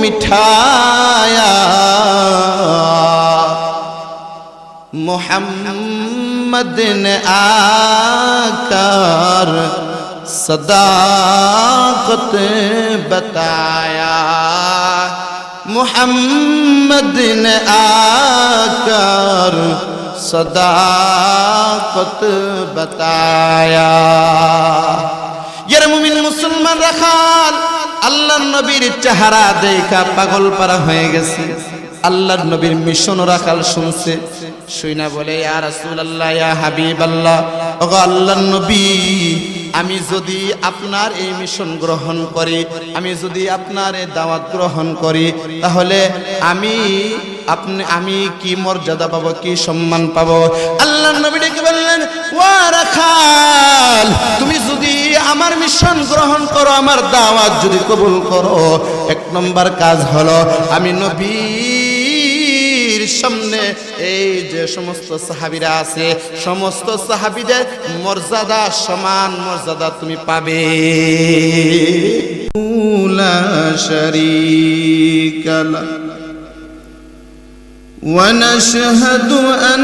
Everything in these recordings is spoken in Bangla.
बिठाया मोहम्मद ने आकर सदाकत बताया मोहम्मद ने आकर सदाकत बताया यार मुमिन मुसलमान রাখাল আল্লাহর নবীর চেহারা দেখা পাগল পারা হয়ে গেছে আল্লাহর নবীর মিশন রাখাল শুনছে শুইনা বলে ইয়া রাসূলুল্লাহ ইয়া হাবিবাল্লাহ ওগো আল্লাহর নবী আমি যদি আপনার এই মিশন গ্রহণ করি আমি যদি আপনার এই দাওয়াত গ্রহণ করি তাহলে আমি কি মর্যাদা পাবো কি সম্মান পাবো আল্লাহর নবী ডেকে বললেন ওয়া রাখাল তুমি যদি আমার মিশন গ্রহণ করো আমার দাওয়াত যদি কবুল করো এক নম্বর কাজ হলো আমি নবীর সামনে এই যে সমস্ত সাহাবীরা আছে সমস্ত সাহাবীদের মর্যাদা সমান মর্যাদা তুমি পাবে লা শারীকা লা ونشهد أن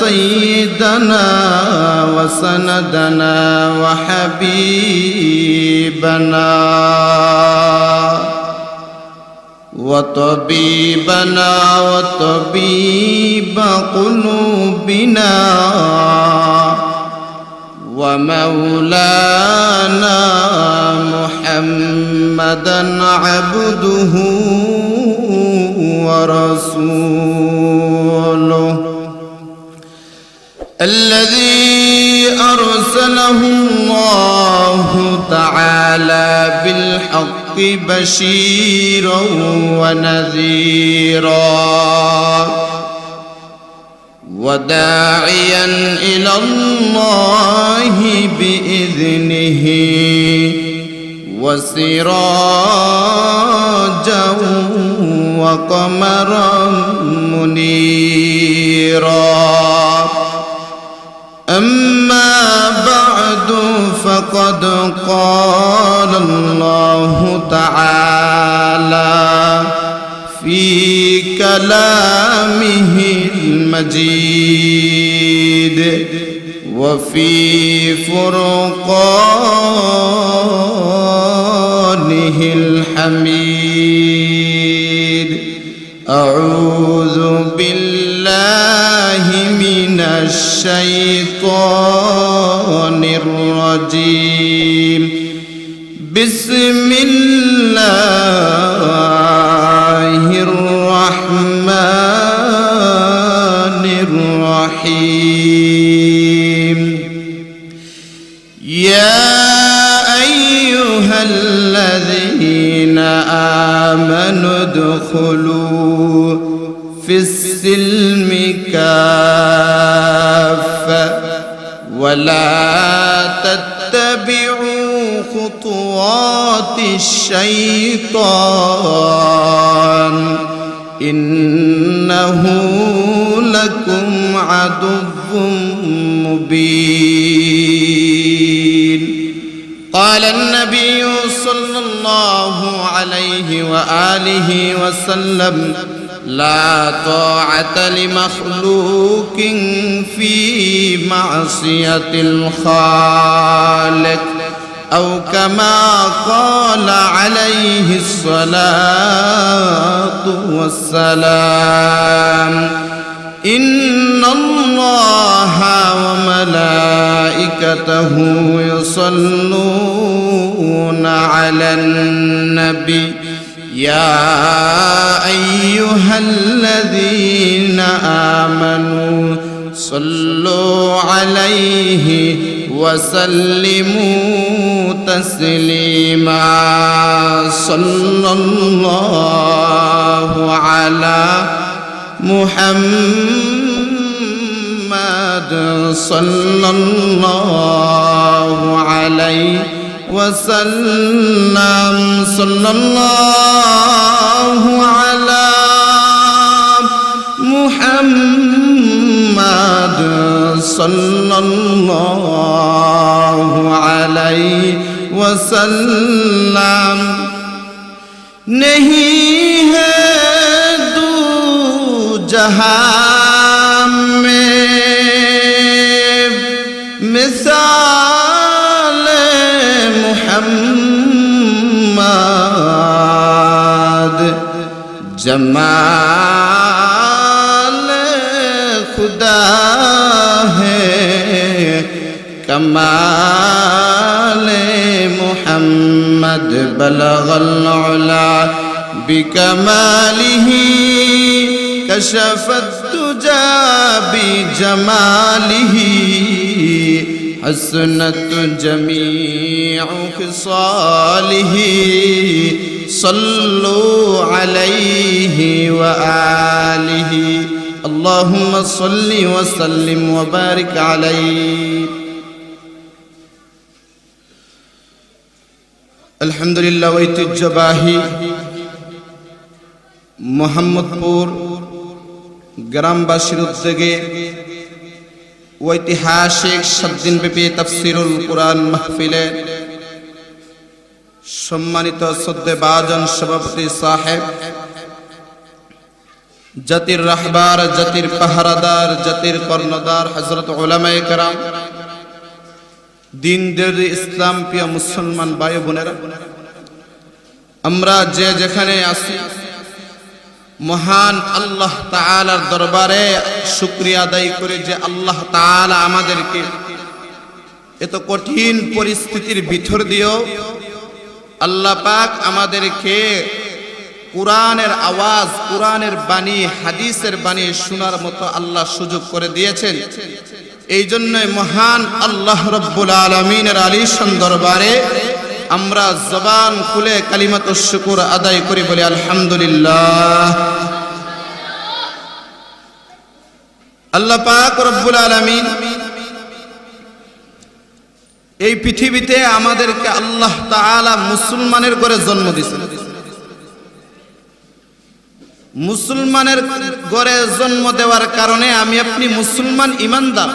سيدنا وسندنا وحبيبنا وطبيبنا وطبيب قلوبنا ومولانا محمدا عبده ورسوله الذي أرسله الله تعالى بالحق بشيرا ونذيرا وداعيا إلى الله بإذنه وسراجا وقمرا منيرا أما بعد فقد قال الله تعالى في كلامه المجيد وفي فرقانه الحميد أعوذ بالله من الشيطان الرجيم بسم الله الرحمن الرحيم يا أيها الذين آمنوا ادخلوا في السلم كافة ولا تتبعوا خطوات الشيطان إنه لكم عدو مبين قال النبي صلى الله عليه وآله وسلم لا طاعة لمخلوق في معصية الخالق أو كما قال عليه الصلاة والسلام إن الله وملائكته يصلون على النبي يا أيها الذين آمنوا صلوا عليه وسلموا تسليما صلى الله على محمد صلى الله عليه وسلم صلى الله على محمد صلى الله عليه وسلم नहीं है दू जहां में मिसाल मुहम्मद जमाल खुदा है कमाल मुहम्मद बलगल उला बिकमालिही कशफत तुजा बिजमालिही हसनत जमीउ खिसालिही सल्लु अलैहि व आलिहि अल्लाहुम्मा सल्लि व सल्लिम व बारिक अलैहि। अल्हम्दुलिल्लाह ঐতিহ্যবাহী মোহাম্মদপুর গ্রামবাসীর উদ্যোগে ঐতিহাসিক 7 দিনব্যাপী তাফসীরুল কুরআন মাহফিলের সম্মানিত শ্রদ্ধেয়ভাজন সভাপতি সাহেব, জাতির রাহবার, জাতির পাহারাদার, জাতির কর্ণধার হযরত উলামায়ে কেরাম, দিনদার ইসলাম প্রিয় মুসলমান ভাই বোনেরা, আমরা যে যেখানে আছি মহান আল্লাহ তাআলার দরবারে শুকরিয়া আদায় করি যে আল্লাহ তাআলা আমাদেরকে এত কঠিন পরিস্থিতির ভিতর দিয়েও আল্লাহ পাক আমাদেরকে কুরআনের আওয়াজ, কুরআনের বাণী, হাদিসের বাণী শোনার মতো আল্লাহ সুযোগ করে দিয়েছেন। এই জন্যই মহান আল্লাহ রব্বুল আলামিনের আলিশান দরবারে আমরা জবান খুলে কালিমাতুশ শুকর আদায় করি, বলি আলহামদুলিল্লাহ। আল্লাহ পাক রব্বুল আলামিন এই পৃথিবীতে আমাদেরকে আল্লাহ তাআলা মুসলমানের ঘরে জন্ম দিয়েছেন। মুসলমানের ঘরে জন্ম দেওয়ার কারণে আমি আপনি মুসলমান, ঈমানদার।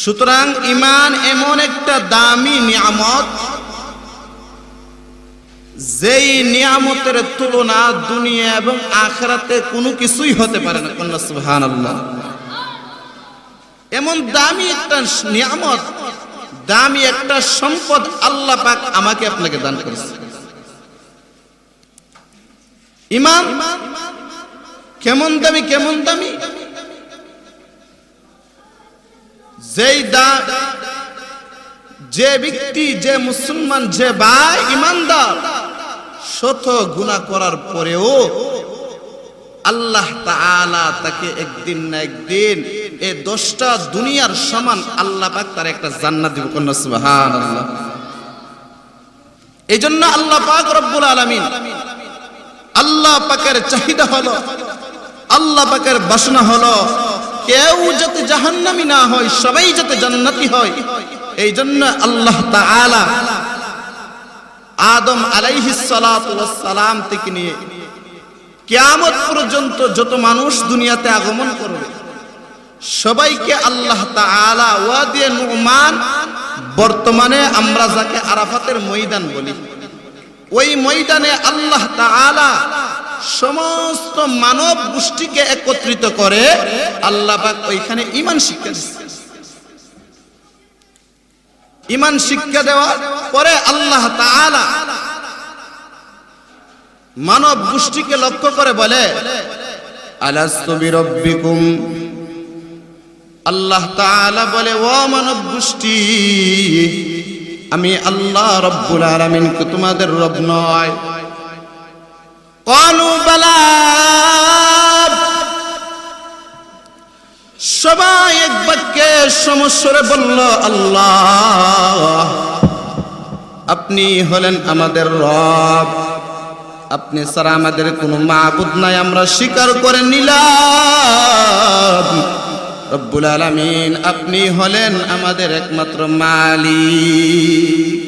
সুতরাং ঈমান এমন একটা দামি নিয়ামত, যেই নিয়ামতের তুলনা দুনিয়া এবং আখিরাতে কোনো কিছুই হতে পারে না। কন্যা সুবহানাল্লাহ। এমন দামি একটা নিয়ামত, দামি একটা সম্পদ আল্লাহ পাক আমাকে আপনাকে দান করেছে। ঈমান কেমন দামি, কেমন দামি! যে ব্যক্তি, যে মুসলমান, যে ভাই ঈমানদার, শত গুনাহ করার পরেও আল্লাহ তাআলা তাকে একদিন না একদিন এই 10টা দুনিয়ার সমান আল্লাহ পাক তার একটা জান্নাত দিব। কন্যা সুবহানাল্লাহ। এই জন্য আল্লাহ পাক রব্বুল আলামিন, আল্লাহ পাকের চাহিদা হলো, আল্লাহ পাকের বাসনা হলো কেউ যাতে জাহান্নামী না হয়, সবাই যাতে জান্নাতি হয়। এই জন্য আল্লাহ তাআলা আদম আলাইহিস সালাতু ওয়াস সালাম থেকে নিয়ে কিয়ামত পর্যন্ত যত মানুষ দুনিয়াতে আগমন করবে সবাইকে আল্লাহ তাআলা ওয়াদি নুমান, বর্তমানে আমরা যাকে আরাফাতের ময়দান বলি, ওই ময়দানে আল্লাহ তাআলা সমস্ত মানব গোষ্ঠীকে একত্রিত করে আল্লাহ পাক ওইখানে ঈমান শিক্ষা দিচ্ছে। ঈমান শিক্ষা দেওয়ার পরে আল্লাহ তাআলা মানব গোষ্ঠীকে লক্ষ্য করে বলে, আলাস্তু বিরাব্বিকুম। আল্লাহ তাআলা বলে, ও মানব গোষ্ঠী, আমি আল্লাহ রব্বুল আলামিন কি তোমাদের রব নয়? ক্বালু বালা। সবাই এক বাক্যে সমস্বরে বলল, আল্লাহ আপনি হলেন আমাদের রব, আপনি ছাড়া আমাদের কোনো মাবুদ নাই, আমরা স্বীকার করে নিলাম। রব্বুল আলামিন আপনি হলেন আমাদের একমাত্র মালিক।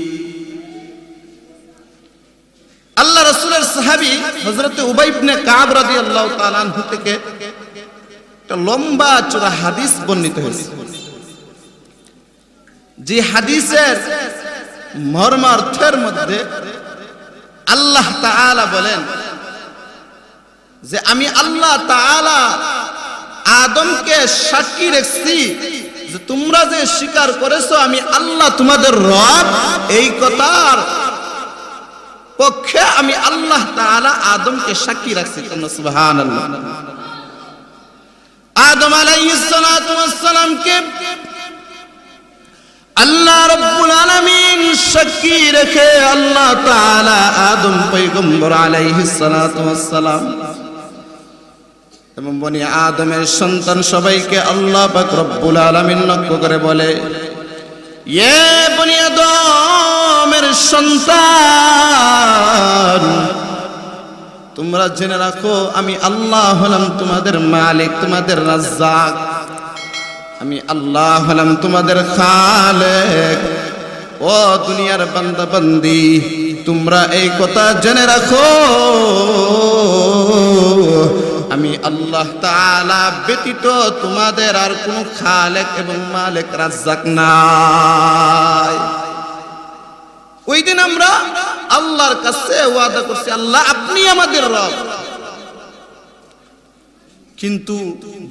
আল্লাহ রাসূলের সাহাবী হযরত উবাই ইবনে কাব রাদিয়াল্লাহু তাআলা আনহু থেকে একটা লম্বা চওড়া হাদিস বর্ণিত হয়েছে, যে হাদিসের মর্মার্থের মধ্যে আল্লাহ তাআলা বলেন যে আমি আল্লাহ তাআলা আদমকে সাক্ষী রেখেছি যে তোমরা যে স্বীকার করেছো আমি আল্লাহ তোমাদের রব, এই কথার পক্ষে আমি আল্লাহ তাআলা আদমকে সাক্ষী রাখছি। সুবহানাল্লাহ। আদম আলাইহিস সালাতু ওয়াস সালামকে আল্লাহ রাব্বুল আলামিন সাক্ষী রেখে আল্লাহ তাআলা আদম পয়গম্বর আলাইহিস সালাতু ওয়াস সালাম এবং বনি আদমের সন্তান সবাইকে আল্লাহ পাক রব্বুল আলামিন লক্ষ্য করে বলে, ইয়ে বনি আদমের সন্তান, তোমরা জেনে রাখো আমি আল্লাহ হলাম তোমাদের মালিক, তোমাদের রাজ্জাক। আমি আল্লাহ হলাম তোমাদের খালেক। ও দুনিয়ার বান্দা বান্দি, তোমরা এই কথা জেনে রাখো আমি আল্লাহ তাআলা ব্যতীত তোমাদের আর কোনো খালেক এবং মালিক রাজ্জাক নাই। ওই দিন আমরা আল্লাহর কাছে ওয়াদা করছি, আল্লাহ আপনি আমাদের রব। কিন্তু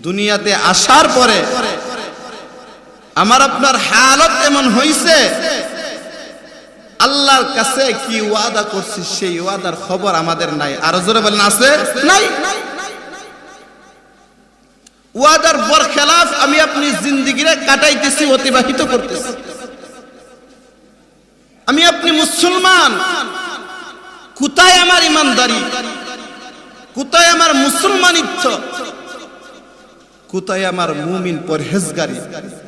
দুনিয়াতে আসার পরে আমার আপনার হালত এমন হইছে, আল্লাহর কাছে কি ওয়াদা করছি সেই ওয়াদার খবর আমাদের নাই। আর জোরে বলেন আছে? নাই। ওয়াদার বরখেলাফ আমি আপনি জিন্দেগিরে কাটাইতেছি, অতিবাহিত করতেছি। আমি আপনি মুসলমান, কোথায় আমার ইমানদারি, কোথায় আমার মুসলমানিত্ব, কোথায় আমার মুমিন পরহেজগারি?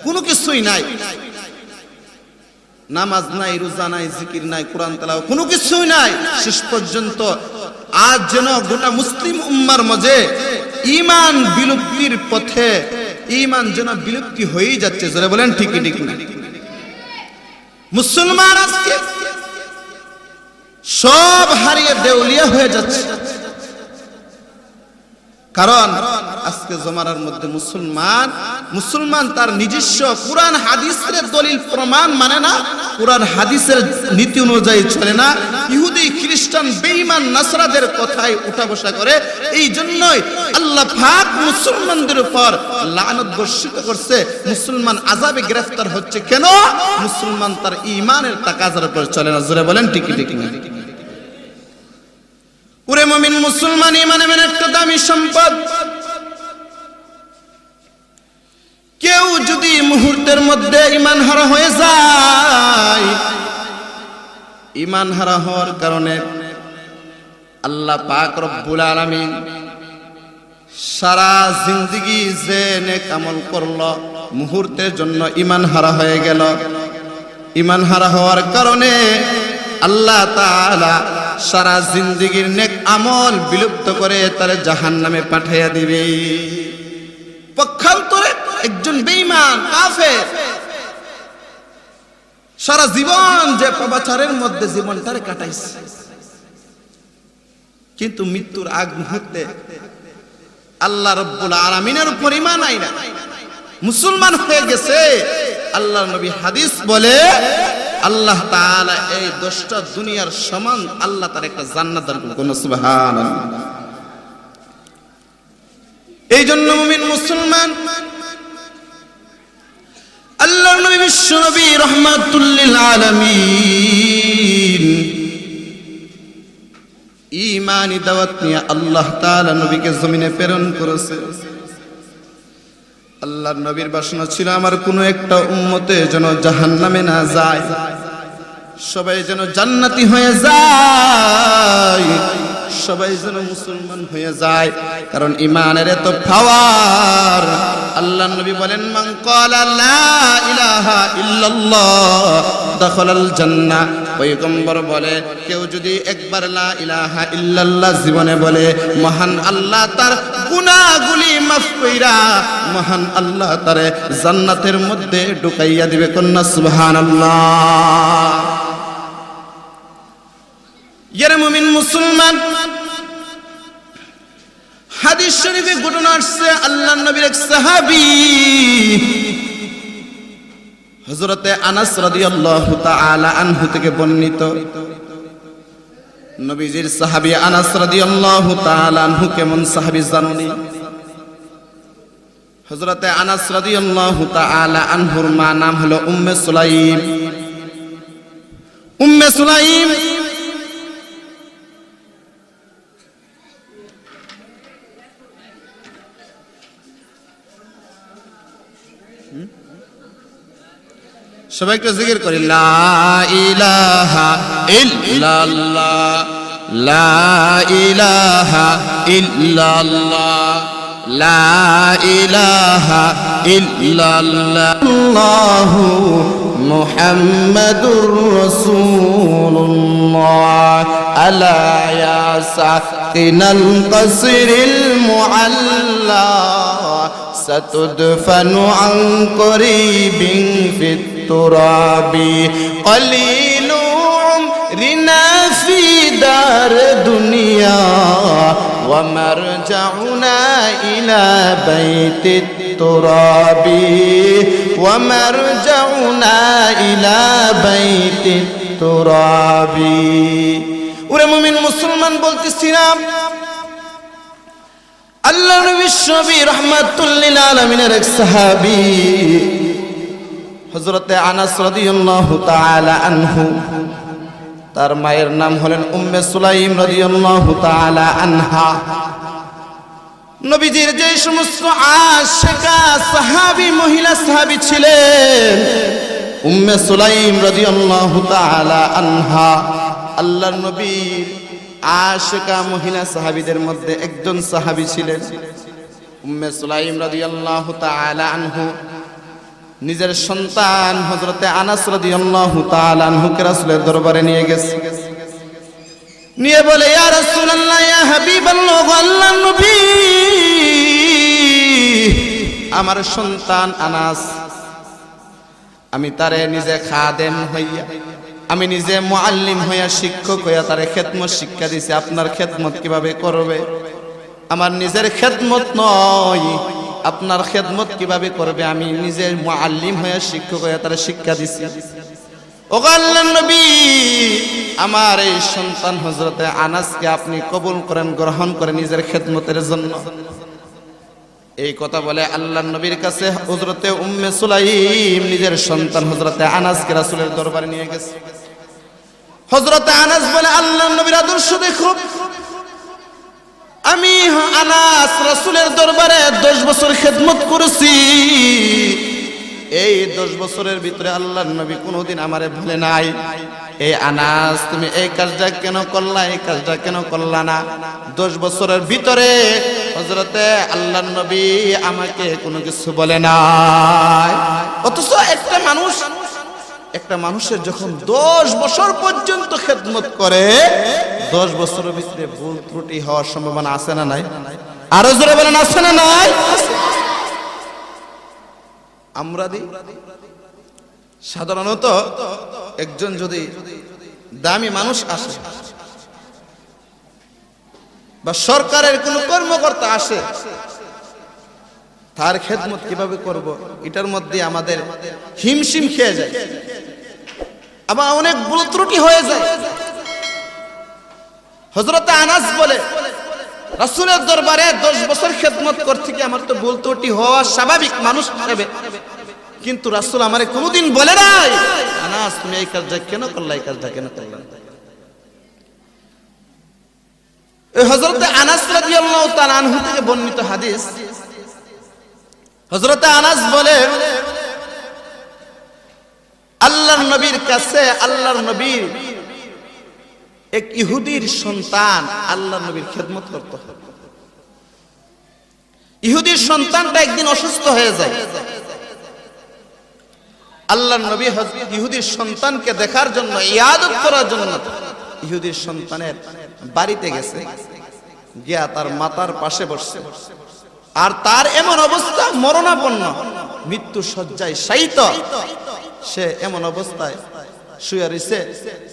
কোনো কিছুই নাই। নামাজ নাই, রোজা নাই, জিকির নাই, কোরআন তেলাওয়াত কোনো কিছুই নাই। শেষ পর্যন্ত আজ যেন গোটা মুসলিম উম্মার মাঝে ঈমান বিলুপ্তির পথে, ঈমান যেন বিলুপ্তি হয়েই যাচ্ছে। জোরে বলেন ঠিক না? মুসলমান আজকে সব হারিয়ে দেউলিয়া হয়ে যাচ্ছে। কারণ আজকে জমানার মধ্যে মুসলমান তার নিজস্ব কুরআন হাদিসের দলিল প্রমাণ মানে না, কুরআন হাদিসের নীতি অনুযায়ী চলে না, ইহুদি খ্রিস্টান বেঈমান নাসরাদের কথায় উঠা বসা করে। এই জন্যই আল্লাহ পাক মুসলমানদের উপর লানত বর্ষিত করছে। মুসলমান আযাবে গ্রেফতার হচ্ছে কেন? মুসলমান তার ঈমানের তাকাজার উপর চলে না। জোরে বলেন ঠিক না? ওরে মুমিন, মুসলমান ঈমান এমন একটা দামি সম্পদ, কেউ যদি মুহূর্তের মধ্যে ঈমান হারা হয়ে যায়, ঈমান হারা হওয়ার কারণে আল্লাহ পাক রব্বুল আলামিন সারা জিন্দেগি যে নেক আমল করলো, মুহূর্তের জন্য ঈমান হারা হয়ে গেল। ঈমান হারা হওয়ার কারণে আল্লাহ তাআলা সারা জিন্দেগির নেক আমল বিলুপ্ত করে তার জাহান্নামে পাঠাইয়া দিবে। পক্ষান্তরে একজন বেঈমান কাফের সারা জীবন যে পাপাচারের মধ্যে জীবনটারে কাটাইছে, কিন্তু মৃত্যুর আগ মুহূর্তে আল্লাহ রাব্বুল আলামিনের উপর ঈমান আইনা মুসলমান হয়ে গেছে। আল্লাহর নবী হাদিস বলে আল্লাহ তাআলা এই 10টা দুনিয়ার সমান আল্লাহ তার একটা জান্নাত দান করবেন। সুবহানাল্লাহ। এই জন্য মুমিন মুসলমান আল্লাহর নবী বিশ্ব নবী রাহমাতুল লিল আলামিন ঈমানি দাওয়াত নিয়ে আল্লাহ তাআলা নবীকে জমিনে প্রেরণ করেছে। আল্লাহর নবীর বাসনা ছিল আমার কোন একটা উম্মতে যেন জাহান্নামে না যায়, সবাই যেন জান্নাতি হয়ে যায়, সবাই যেন মুসলমান হয়ে যায়। কারণ ঈমানের এত পাওয়ার। আল্লাহর নবী বলেন, মান ক্বালা লা ইলাহা ইল্লাল্লাহ দাখালাল জান্নাহ। পয়গম্বর বলে, কেউ যদি একবার লা ইলাহা ইল্লাল্লাহ জীবনে বলে, মহান আল্লাহ তার গুনাহগুলি মাফ কইরা মহান আল্লাহ তারে জান্নাতের মধ্যে ঢুকাইয়া দিবে। কন্যা সুবহানাল্লাহ। ইয়ারে মুমিন মুসলমান, হাদিস শরীফে ঘটনা আসছে, আল্লাহর নবীর এক সাহাবী হযরতে আনাস রাদিয়াল্লাহু তাআলা আনহু থেকে বর্ণিত, নবীজির সাহাবী আনাস রাদিয়াল্লাহু তাআলা আনহু কেমন সাহাবী জানেন? হযরতে আনাস রাদিয়াল্লাহু তাআলা আনহুর মা নাম হলো উম্মে সুলাইম। উম্মে সুলাইম সবাই একটু জিকির করি, লা ইলাহা ইল্লাল্লাহ, লা ইলাহা ইল্লাল্লাহ, লা ইলাহা ইল্লাল্লাহ, আল্লাহু মুহাম্মাদুর রাসূলুল্লাহ, আলা ইয়া সাকিনাল কসরিল মুআল্লা ستدفن عن قريب في التراب قليل عمرنا في دار دنيا ومرجعنا إلى بيت التراب ومرجعنا إلى بيت التراب ওরে মুমিন মুসলমান বলতেছিলাম, আল্লাহ নবী নবী রাহমাতুল লিল আলামিনের এক সাহাবী হযরতে আনাস রাদিয়াল্লাহু তাআলা আনহু, তার মায়ের নাম হলেন উম্মে সুলাইম রাদিয়াল্লাহু তাআলা আনহা। নবীজির যে সমস্ত আশিকা সাহাবী মহিলা সাহাবী ছিলেন, উম্মে সুলাইম রাদিয়াল্লাহু তাআলা আনহা আল্লাহর নবীর আশিকা মহিলা সাহাবীদের মধ্যে একজন সাহাবী ছিলেন। উম্মে সুলাইম রাদিয়াল্লাহু তাআলা আনহু নিজের সন্তান হযরতে আনাস রাদিয়াল্লাহু তাআলা আনহুকে রাসূলের দরবারে নিয়ে গেছে, নিয়ে বলে, ইয়া রাসূলুল্লাহ, ইয়া হাবিবাল্লাহ, আল্লাহর নবী, আমার সন্তান আনাস, আমি তারে নিজে খাদেম হইয়া, আমি নিজে মুআল্লিম হইয়া, শিক্ষক হইয়া তারে খেদমত শিক্ষা দিছি। আপনার খেদমত কিভাবে করবে? আমার নিজের খেদমত নয়, আপনার খেদমত কিভাবে করবে? আমি নিজে মুআল্লিম হইয়া, শিক্ষক হইয়া তারে শিক্ষা দিছি। ও আল্লাহর নবী, আমার এই সন্তান হযরতে আনাসকে আপনি কবুল করেন, গ্রহণ করেন নিজের খেদমতের জন্য। এই কথা বলে আল্লাহর নবীর কাছে হযরতে উম্মে সুলাইম নিজের সন্তান হযরতে আনাসকে রাসূলের দরবারে নিয়ে গেছে। হযরতে আনাস বলে, আল্লাহর নবীর আদর্শ দেখো, আমি আনাস রাসূলের দরবারে 10 বছর খেদমত করেছি। এই 10 বছরের ভিতরে আল্লাহর নবী কোনোদিন আমারে বলে নাই, এই আনাস তুমি এই কাজটা কেন করলা, এই কাজটা কেন করলা না। 10 বছরের ভিতরে হযরতে আল্লাহর নবী আমাকে কোনো কিছু বলে নাই। অথচ একটা মানুষের যখন 10 বছর পর্যন্ত খেদমত করে, 10 বছরের ভিতরে ভুল ত্রুটি হওয়ার সম্ভাবনা আছে না নাই? আরো জোরে বলেন, আছে না নাই? আমরা সাধারণত একজন যদি দামি মানুষ আসে বা সরকারের কোন কর্মকর্তা আসে, তার খেদমত কিভাবে করব, এটার মধ্যে আমাদের হিমশিম খেয়ে যায়, আবার অনেক ভুল ত্রুটি হয়ে যায়। হযরতে আনাস বলে, রাসূলের দরবারে 10 বছর খেদমত করতে কি আমার তো ভুল ত্রুটি হওয়া স্বাভাবিক মানুষ হিসেবে, কিন্তু রাসূল আমারে কোনোদিন বলে নাই, আনাস তুমি এই কাজটা কেন করলা, এই কাজটা কেন করলা। এই হযরতে আনাস রাদিয়াল্লাহু তাআলা আনহু থেকে বর্ণিত হাদিস, হযরতে আনাস বলে, আল্লাহর নবীর কাছে আল্লাহর নবীর এক ইহুদির সন্তান আল্লাহর নবীর খেদমত করত। ইহুদির সন্তানটা একদিন অসুস্থ হয়ে যায়। আল্লাহর নবী ইহুদির সন্তানকে দেখার জন্য, ইয়াদত করার জন্য ইহুদির সন্তানের বাড়িতে গেছে, গিয়া তার মাতার পাশে বসছে। আর তার এমন অবস্থা, মরণাপন্ন, মৃত্যু শয্যায় শায়িত, সে এমন অবস্থায় শুয়ে রয়েছে।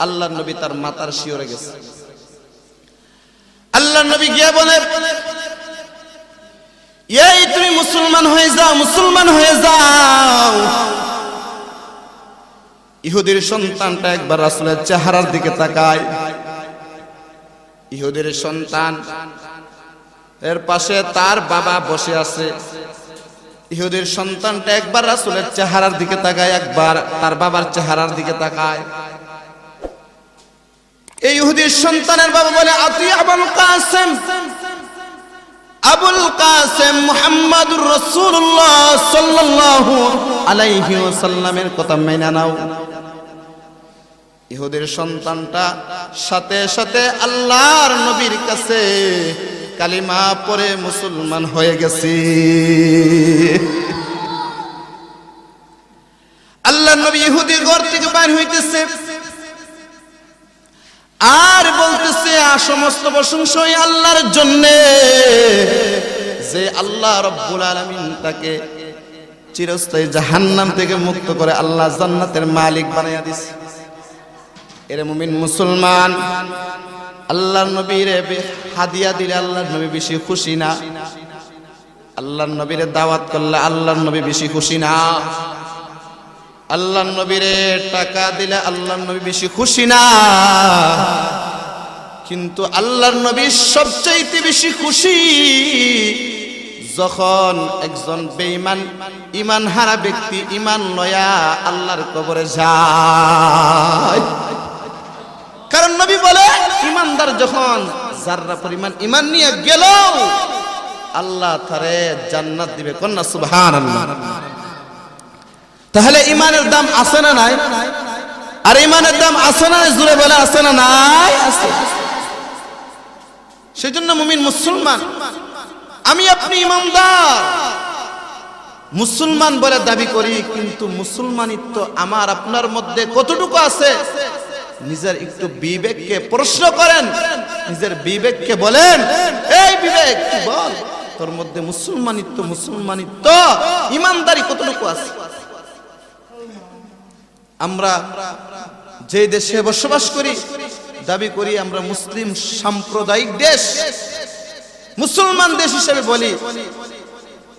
আল্লাহর নবী তার মাতার শিয়রে গেছে। আল্লাহর নবী গিয়ে বলে, এই তুমি মুসলমান হয়ে যাও, মুসলমান হয়ে যাও। ইহুদির সন্তানটা একবার রাসূলের চেহারার দিকে তাকায়। ইহুদির সন্তান এর পাশে তার বাবা বসে আছে। ইহুদির সন্তানটা একবার রাসূলের চেহারার দিকে তাকায়, একবার তার বাবার চেহারার দিকে তাকায়। এই ইহুদির সন্তানের বাবা বলে, আতি আবুল কাসেম, আবুল কাসেম মুহাম্মাদুর রাসূলুল্লাহ সাল্লাল্লাহু আলাইহি ওয়াসাল্লামের কথা মেনে নাও। ইহুদির সন্তানটা সাথে সাথে আল্লাহর নবীর কাছে কালিমা পড়ে মুসলমান হয়ে গেছে। আল্লাহর নবী ইহুদির ঘর থেকে বাইর হইতেছে আর বলতেছে, সমস্ত প্রশংসা আল্লাহর জন্য, যে আল্লাহ রাব্বুল আলামিন তাকে চিরস্থায়ী জাহান্নাম থেকে মুক্ত করে আল্লাহ জান্নাতের মালিক বানাইয়া দিয়েছে। এর মুমিন মুসলমান, আল্লাহর নবীরে হাদিয়া দিলে আল্লাহর নবী বেশি খুশি না? আল্লাহর নবীরে দাওয়াত করলে আল্লাহর নবী বেশি খুশি না? আল্লাহর নবীরে টাকা দিলে আল্লাহর নবী বেশি খুশি না? কিন্তু আল্লাহর নবী সবচাইতে বেশি খুশি যখন একজন বেঈমান ঈমান হারা ব্যক্তি ঈমান লয়া আল্লাহর কবরে যায়। কারণ নবী বলে, ঈমানদার যখন যাররা পরিমাণ ঈমান নিয়ে গেল, আল্লাহ তারে জান্নাত দিবে। কন্যা সুবহানাল্লাহ। তাহলে ঈমানের দাম আছে না নাই? আর ঈমানের দাম আছে না নাই? জোরে বলে, আছে না নাই? আছে। সেজন্য মুমিন মুসলমান, আমি আপনি ঈমানদার মুসলমান বলে দাবি করি, কিন্তু মুসলমানিত্ব আমার আপনার মধ্যে কতটুকু আছে? নিজের একটু বিবেককে প্রশ্ন করেন, নিজের বিবেককে বলেন, এই বিবেক তুই বল, তোর মধ্যে মুসলমানিত্ব ঈমানদারি কতটুকু আছে? আমরা যে দেশে বসবাস করি দাবি করি আমরা মুসলিম সাম্প্রদায়িক দেশ, মুসলমান দেশ হিসেবে বলি,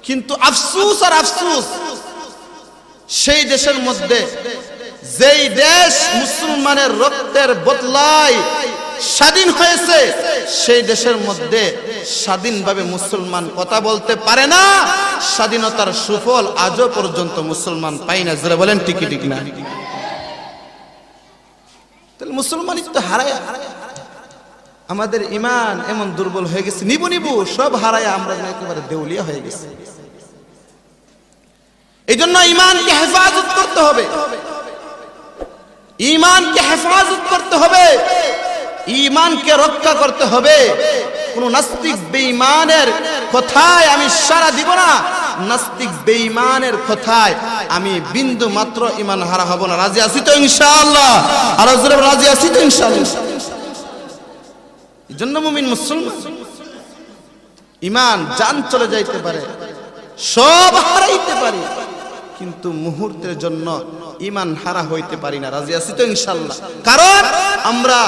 কিন্তু আফসোস আর আফসোস, সেই দেশের মধ্যে যেই দেশ মুসলমানের রক্তের বদলায় স্বাধীন হয়েছে, সেই দেশের মধ্যে স্বাধীনভাবে মুসলমান কথা বলতে পারে না। স্বাধীনতার সুফল আজও পর্যন্ত মুসলমান পাই না। যারা বলেন ঠিক ঠিক না? তাহলে মুসলমানিত্ব হারায় আমাদের ঈমান এমন দুর্বল হয়ে গেছে, নিবু সব হারায় আমরা একেবারে দেউলিয়া হয়ে গেছি। এই জন্য ঈমানকে হেফাজত করতে হবে, ঈমানকে হেফাজত করতে হবে, ঈমানকে রক্ষা করতে হবে। কোন নাস্তিক বেঈমানের কথায় আমি সাড়া দিব না, নাস্তিক বেঈমানের কথায় আমি বিন্দু মাত্র ঈমান হারা হব না। রাজি আছি তো ইনশাআল্লাহ? আর জোরে রাজি আছি তো ইনশাআল্লাহ? এজন্য মুমিন মুসলমান, ঈমান জান চলে যাইতে পারে, সব হারাইতে পারি, কিন্তু মুহূর্তের জন্য ঈমান হারা হইতে পারি না। রাজি আছি তো ইনশাআল্লাহ? কারণ আমরা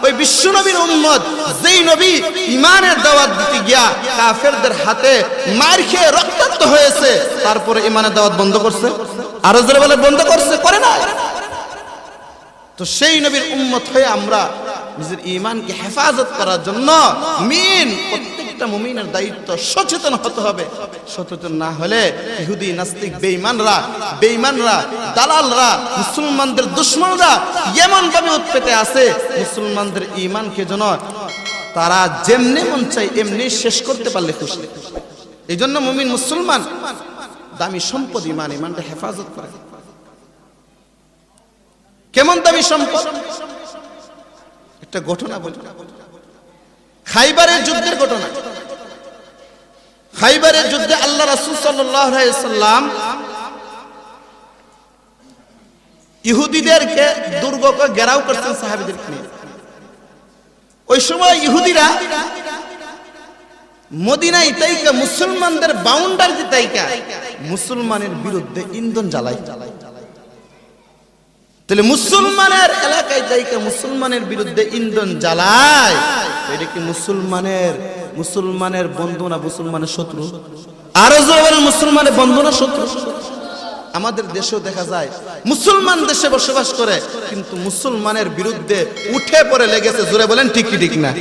ওই বিশ্ব নবীর উম্মত, যেই নবী ঈমানের দাওয়াত দিতে গিয়া কাফেরদের হাতে মার খেয়ে রক্তাক্ত হয়েছে, তারপরে ঈমানের দাওয়াত বন্ধ করছে। আরো জোরে বলে, বন্ধ করছে? করে না? তো সেই নবীর উম্মত হয়ে আমরা নিজের ঈমানকে হেফাজত করার জন্য প্রত্যেকটা মুমিনের দায়িত্ব সচেতন হতে হবে। সচেতন না হলে ইহুদি নাস্তিক বেঈমানরা দালালরা, মুসলমানদের দুশমনরা এমন ভাবে উৎপেতে আছে, মুসলমানদের ঈমানকে যেন তারা যেমনি মন চাই এমনি শেষ করতে পারলে খুশি। এই জন্য মুমিন মুসলমান দামি সম্পদ ঈমানটা হেফাজত করে। কেমন দামি সম্পদ? একটা ঘটনা বলি, খাইবারের যুদ্ধের ঘটনা। খাইবারের যুদ্ধে আল্লাহ রাসূল সাল্লাল্লাহু আলাইহি ওয়াসাল্লাম ইহুদিদেরকে দুর্গকে ঘেরাও করতেন সাহাবীদেরকে নিয়ে। ওই সময় ইহুদিরা মদিনায় তাইকা মুসলমানদের বাউন্ডারি তাইকা মুসলমানের বিরুদ্ধে ইন্ধন জ্বালায়। তাহলে মুসলমানের এলাকায় তাইকা মুসলমানের বিরুদ্ধে ইন্ধন জ্বালায়, এটা কি মুসলমানের বন্ধু না মুসলমানের শত্রু? আরো জোরে বলেন, মুসলমানের বন্ধু না শত্রু? আমাদের দেশেও দেখা যায় মুসলমান দেশে বসবাস করে কিন্তু মুসলমানের বিরুদ্ধে উঠে পড়ে লেগেছে। জোরে বলেন ঠিক কি ঠিক না?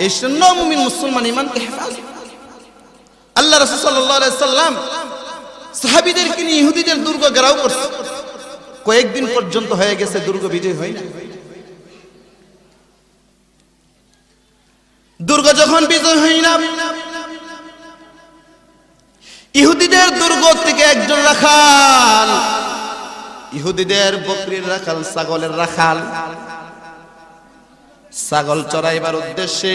এই জন্য মুমিন মুসলমান ঈমানকে হেফাজত। আল্লাহ রাসূল সাল্লাল্লাহু আলাইহি সাল্লাম সাহাবীদেরকে নিয়ে ইহুদিদের দুর্গ ঘেরাও করছে। কয়েকদিন পর্যন্ত হয়ে গেছে, দুর্গ বিজয় হয় না। দুর্গ যখন বিজয় হয় না, ইহুদিদের দুর্গ থেকে একজন রাখাল, ইহুদিদের বকরির রাখাল, ছাগলের রাখাল, ছাগল চড়াইবার উদ্দেশ্যে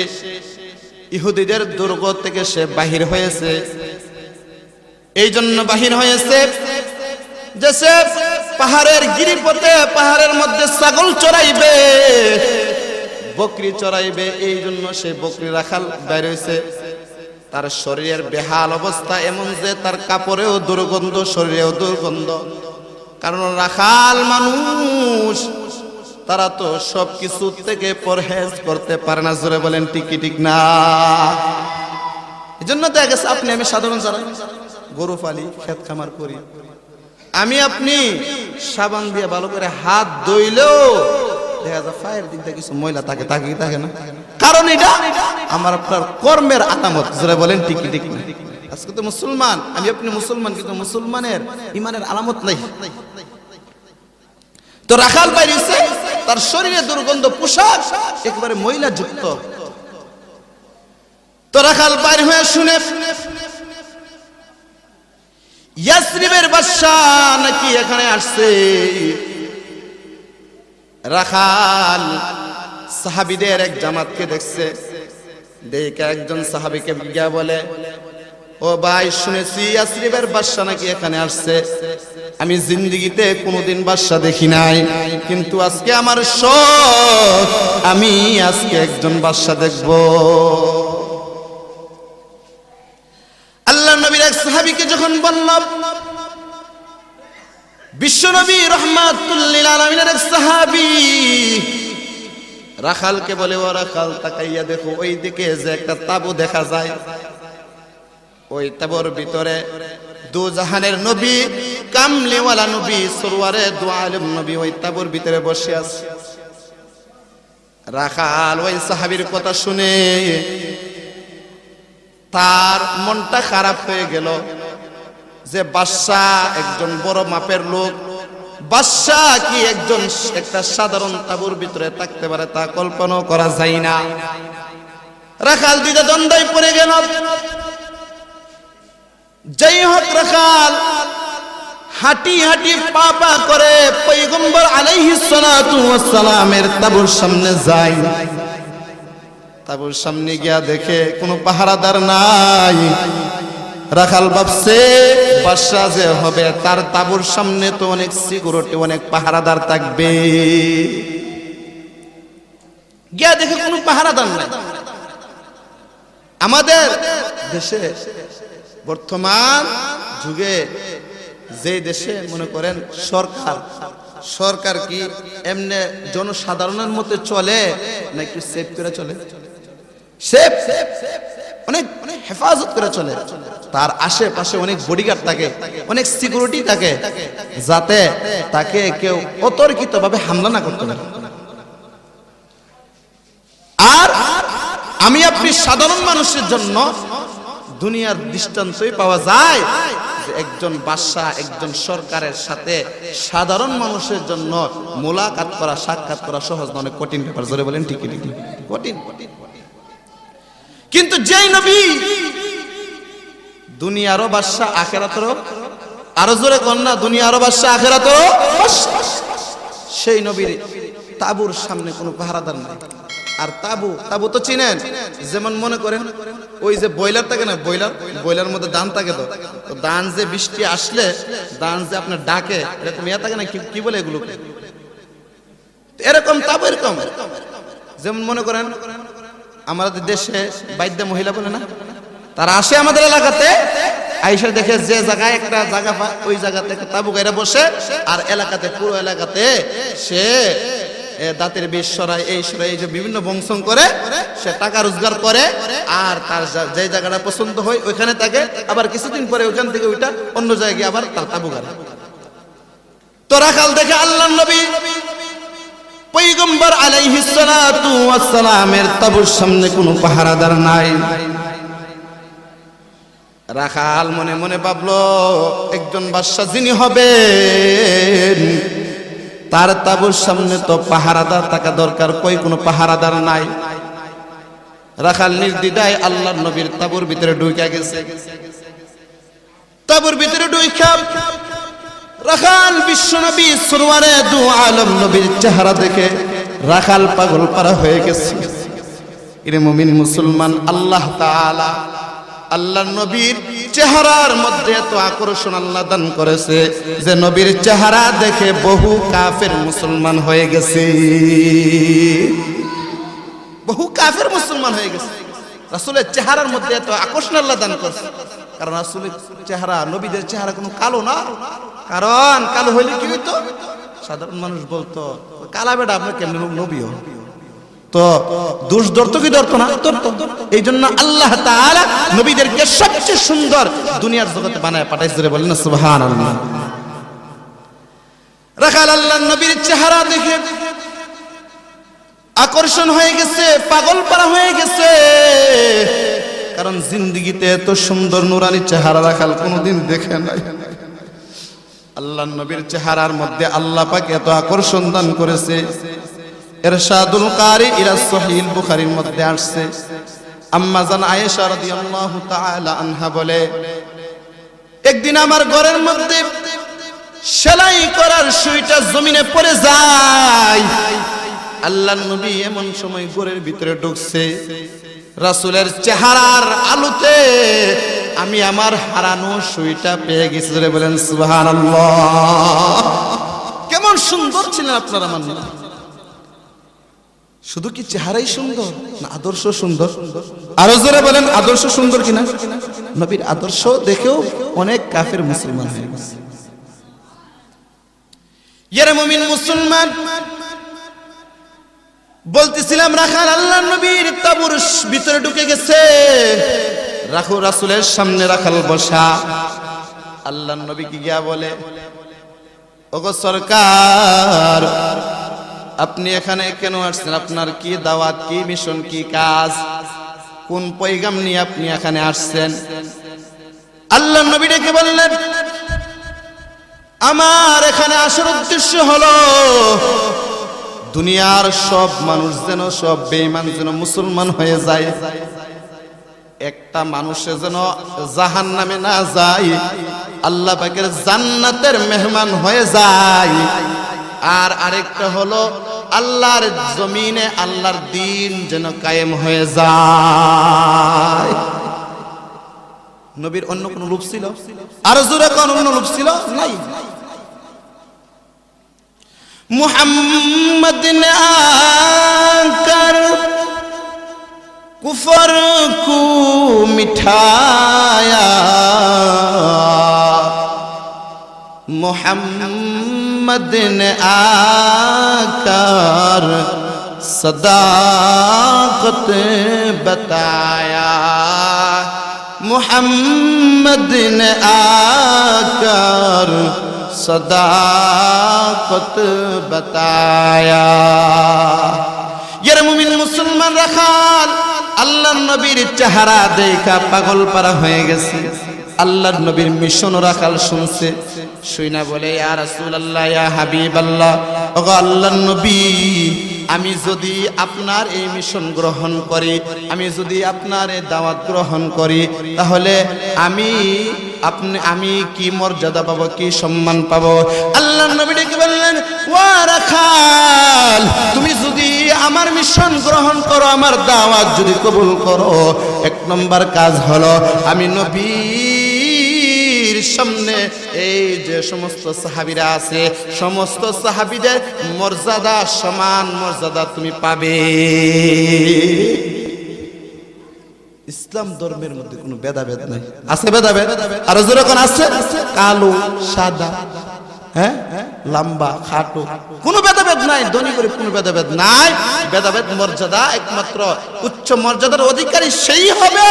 ইহুদিদের দুর্গ থেকে সে বাহির হয়েছে। এই জন্য বাহির হয়েছে যে সে পাহাড়ের গিরিপথে, পাহাড়ের মধ্যে ছাগল চড়াইবে, বকরি চড়াইবে। এই জন্য সে বকরি রাখাল বাইর হয়েছে। তার শরীরের বেহাল অবস্থা এমন যে তার কাপড়েও দুর্গন্ধ, শরীরেও দুর্গন্ধ। কারণ রাখাল মানুষ, তারা তো সবকিছু থেকে পরহেজ করতে পারে না। জোরে বলেন ঠিক কি ঠিক না? এই জন্য দেখা গেছে আপনি আমি সাধারণ যারা গরু পালি, ক্ষেত খামার করি, আমি আপনি সাবান দিয়ে ভালো করে হাত ধুইলেও দেখা যায় পায়ের দিক দিয়ে কিছু ময়লা থাকে, থাকে না। কারণ এটা আমার আপনার কর্মের আলামত। জোরে বলেন ঠিক কি ঠিক না? আজকে তো মুসলমান, আমি আপনি মুসলমান, কিন্তু মুসলমানের ইমানের আলামত নাই। তো রাখাল বাইরেছে, তার শরীরে দুর্গন্ধ, পোশাক একেবারে ময়লা যুক্ত। তো রাখাল বাইর হয়ে শুনে ইয়াসরিবের বাদশা নাকি এখানে আসছে। রাখাল সাহাবীদের এক জামাতকে দেখছে, দেখে একজন সাহাবীকে গিয়া বলে, ও ভাই, শুনেছি ইয়াসরিবের বাদশা নাকি এখানে আসছে। আমি জিন্দেগিতে কোনোদিন বাদশা দেখি নাই, কিন্তু আজকে আমার শখ, আমি আজকে একজন বাদশা দেখব। আল্লাহর নবীর এক সাহাবীকে যখন বলল, বিশ্বনবী রাহমাতুল লিল আলামিনের এক সাহাবী রাখালকে বলে, ও রাখাল, তাকাইয়া দেখো, ওই দিকে যে একটা তাবু দেখা যায়, ওই তাবুর ভিতরে দু জাহানের নবী, কামলিওয়ালা নবী, সরওয়ারে দু আলম নবী ওই তাবুর ভিতরে বসে আছে। রাখাল ওই সাহাবীর কথা শুনে তার মনটা খারাপ হয়ে গেল যে বাদশা একজন বড় মাপের লোক, বাদশা কি একজন একটা সাধারণ তাবুর ভিতরে থাকতে পারে তা কল্পনা করা যায় না। রাখাল দ্বিধা দ্বন্দ্বে পড়ে গেল। যাই হোক, রাখাল হাঁটি হাঁটি পা পা করে পয়গম্বর আলাইহিস সালাতু ওয়াস সালামের তাবুর সামনে যায়। তাবুর সামনে গিয়া দেখে কোনো পাহারাদার নাই। রাখাল ভাবছে বাদশা যে হবে, তার তাবুর সামনে তো অনেক সিকিউরিটি, অনেক পাহারাদার থাকবে। গিয়া দেখে কোনো পাহারাদার নাই। আমাদের দেশে বর্তমান যুগে যে দেশে মনে করেন সরকার কি এমনি জনসাধারণের মধ্যে চলে না একটু সেফ করে চলে? সেফ, অনেক হেফাজত করে চলে। তার আশেপাশে অনেক বডিগার্ড থাকে, অনেক সিকিউরিটি থাকে, যাতে তাকে কেউ অতর্কিত ভাবে হামলা না করতে পারে। আর আমি আপনি সাধারণ মানুষের জন্য দুনিয়ার দৃষ্টান্তই পাওয়া যায় যে একজন বাদশা, একজন সরকারের সাথে সাধারণ মানুষের জন্য মোলাকাত করা, সাক্ষাৎ করা সহজ না, অনেক কঠিন ব্যাপার। জোরে বলেন ঠিক ঠিক? কঠিন। কিন্তু যেই নবী দুনিয়ারও বাদশা, আখিরাতেরও, আরো জোরে কন্যা, দুনিয়ারও বাদশা, আখিরাতেরও সেই নবীর তাবুর সামনে কোনো পাহারাদার নাই। আর তাবু তো চিনেন, যেমন মনে করেন ওই যে বয়লার থাকে না, বয়লার মধ্যে দান থাকে, তো দান যে বৃষ্টি আসলে দান যে আপনার ডাকে, এরকম ইয়া থাকে না, কি বলে এগুলো, এরকম তাবু এরকম। যেমন মনে করেন আমাদের দেশে বাইদ্যা মহিলা বলে না, তারা আসে আমাদের এলাকাতে, আইসা দেখে যে জায়গায় একটা জায়গা পায় ওই জায়গাতে তাবু গাইরা বসে, আর এলাকাতে, পুরো এলাকাতে সে দাঁতের বিষ সরাই, এই সরাই, এই যে বিভিন্ন বংশন করে সে টাকা রোজগার করে। আর তার যে জায়গাটা পছন্দ হয় ওইখানে থাকে, আবার কিছুদিন পরে ওইখান থেকে ওইটা অন্য জায়গায় আবার তার তাবু গাড়ে। তো রাখাল দেখে আল্লাহর নবী পয়গম্বর আলাইহিস সালাতু ওয়াস সালামের তাবুর সামনে কোনো পাহারাদার নাই। রাখাল মনে মনে ভাবলো, একজন বাদশা যিনি হবেন তার তাবুর সামনে তো পাহারাদার থাকা দরকার, কই কোনো পাহারাদার নাই। রাখাল নির্দ্বিধায় আল্লাহর নবীর তাবুর ভিতরে ঢুকে গেছে। তাবুর ভিতরে ঢুকে রাখাল বিশ্বনবী সরওয়ারে দু আলম নবীর চেহারা দেখে রাখাল পাগল পারা হয়ে গেছে। এর মুমিন মুসলমান, আল্লাহ তাআলা আল্লাহর নবীর চেহারার মধ্যে এত আকর্ষণ আল্লাহ দান করেছে যে নবীর চেহারা দেখে বহু কাফের মুসলমান হয়ে গেছে, বহু কাফের মুসলমান হয়ে গেছে। রাসূলের চেহারার মধ্যে এত আকর্ষণ আল্লাহ দান করেছে, কারণ রাসূলের চেহারা, নবীদের চেহারা কোনো কালো না। কারণ কালো হইলে কি হইতো? সাধারণ মানুষ বলতো, কালা বেটা আপনি কেমন নবী হন? তো দোষ ধরতো কি ধরতো না? ধরতো। এই জন্য আল্লাহ তাআলা নবীদেরকে সবচেয়ে সুন্দর দুনিয়ার জগতে বানায় পাঠাইছে। বলেন না সুবহানাল্লাহ। রাখাল আল্লাহর নবীর চেহারা দেখে আকর্ষণ হয়ে গেছে, পাগল পারা হয়ে গেছে। কারণ জিন্দেগিতে এত সুন্দর নুরানি চেহারা রাখাল কোনোদিন দেখে নাই। আল্লাহর নবীর চেহারার মধ্যে আল্লাহ পাক এত আকর্ষণ দান করেছে। ইরশাদুল কারি ইলা সহিহ বুখারীর মধ্যে আসছে, আম্মা জান আয়েশা রাদিয়াল্লাহু তাআলা আনহা বলে, একদিন আমার ঘরের মধ্যে সেলাই করার সুইটা জমিনে পড়ে যায়। আল্লাহর নবী এমন সময় ঘরের ভিতরে ঢুকছে, রাসূলের চেহারার আলোতে আমি আমার হারানো সুইটা পেয়ে গেছি। বলেন সুবহানাল্লাহ। কেমন সুন্দর ছিলেন আপনারা মানুষ! শুধু কি চেহারাই সুন্দর না আদর্শ সুন্দর? আরো জোরে বলেন, আদর্শ সুন্দর কিনা? নবীর আদর্শ দেখেও অনেক কাফের মুসলমান হয়ে গেছে। ইয়ারে মুমিন মুসলমান, বলতেছিলাম রাখাল আল্লাহর নবীর তাবুর ভিতরে ঢুকে গেছে। রাসূলের সামনে রাখাল বসা। আল্লাহর নবী কি গিয়া বলে, ওগো সরকার, আপনি এখানে কেন আসছেন? আপনার কি দাওয়াত, কি মিশন, কি কাজ, কোন পয়গাম নিয়ে আপনি এখানে আসছেন? আল্লাহর নবী ডেকে বললেন, আমার এখানে আসার উদ্দেশ্য হলো দুনিয়ার সব মানুষ যেন, সব বেঈমান যেন মুসলমান হয়ে যায়, একটা মানুষে যেন জাহান্নামে না যায়, আল্লাহ পাকের জান্নাতের মেহমান হয়ে যায়। আর আরেকটা হলো আল্লাহর জমিনে আল্লাহর দ্বীন যেন কায়েম হয়ে যায়। নবীর অন্য কোন রূপ ছিল? আর জোরে কোন অন্য রূপ ছিল? নাই। মুহাম্মদ ने आकर कुफर को मिठाया, मुहम्मद ने आकर सदाकत बताया, मुहम्मद ने आकर सदाकत बताया। यार मुमिन मुसलमान রাখাল আল্লাহর নবীর চেহারা দেখা পাগল পারা হয়ে গেছে। আল্লাহর নবীর মিশন রাখাল শুনছে, শুইনা বলে, ইয়া রাসূলুল্লাহ, ইয়া হাবিবাল্লাহ, ওগো আল্লাহর নবী, আমি যদি আপনার এই মিশন গ্রহণ করি, আমি যদি আপনার এই দাওয়াত গ্রহণ করি, তাহলে আমি কি মর্যাদা পাবো, কি সম্মান পাবো? আল্লাহর নবী ডেকে বললেন, ওয়া রাখাল, তুমি যদি আমার মিশন গ্রহণ করো, আমার দাওয়াত যদি কবুল করো, এক নম্বর কাজ হলো আমি নবীর সামনে এই যে সমস্ত সাহাবীরা আছে, সমস্ত সাহাবীদের মর্যাদা, সমান মর্যাদা তুমি পাবে। ইসলাম ধর্মের মধ্যে কোনো ভেদাভেদ নাই। আছে ভেদাভেদ? আর যেরকম আছে কালো সাদা, হ্যাঁ, লম্বা খাটো, কোনো ভেদাভেদ নাই। ধনী গরিব কোনো ভেদাভেদ নাই। ভেদাভেদ মর্যাদা একমাত্র উচ্চ মর্যাদার অধিকারী সেই হবে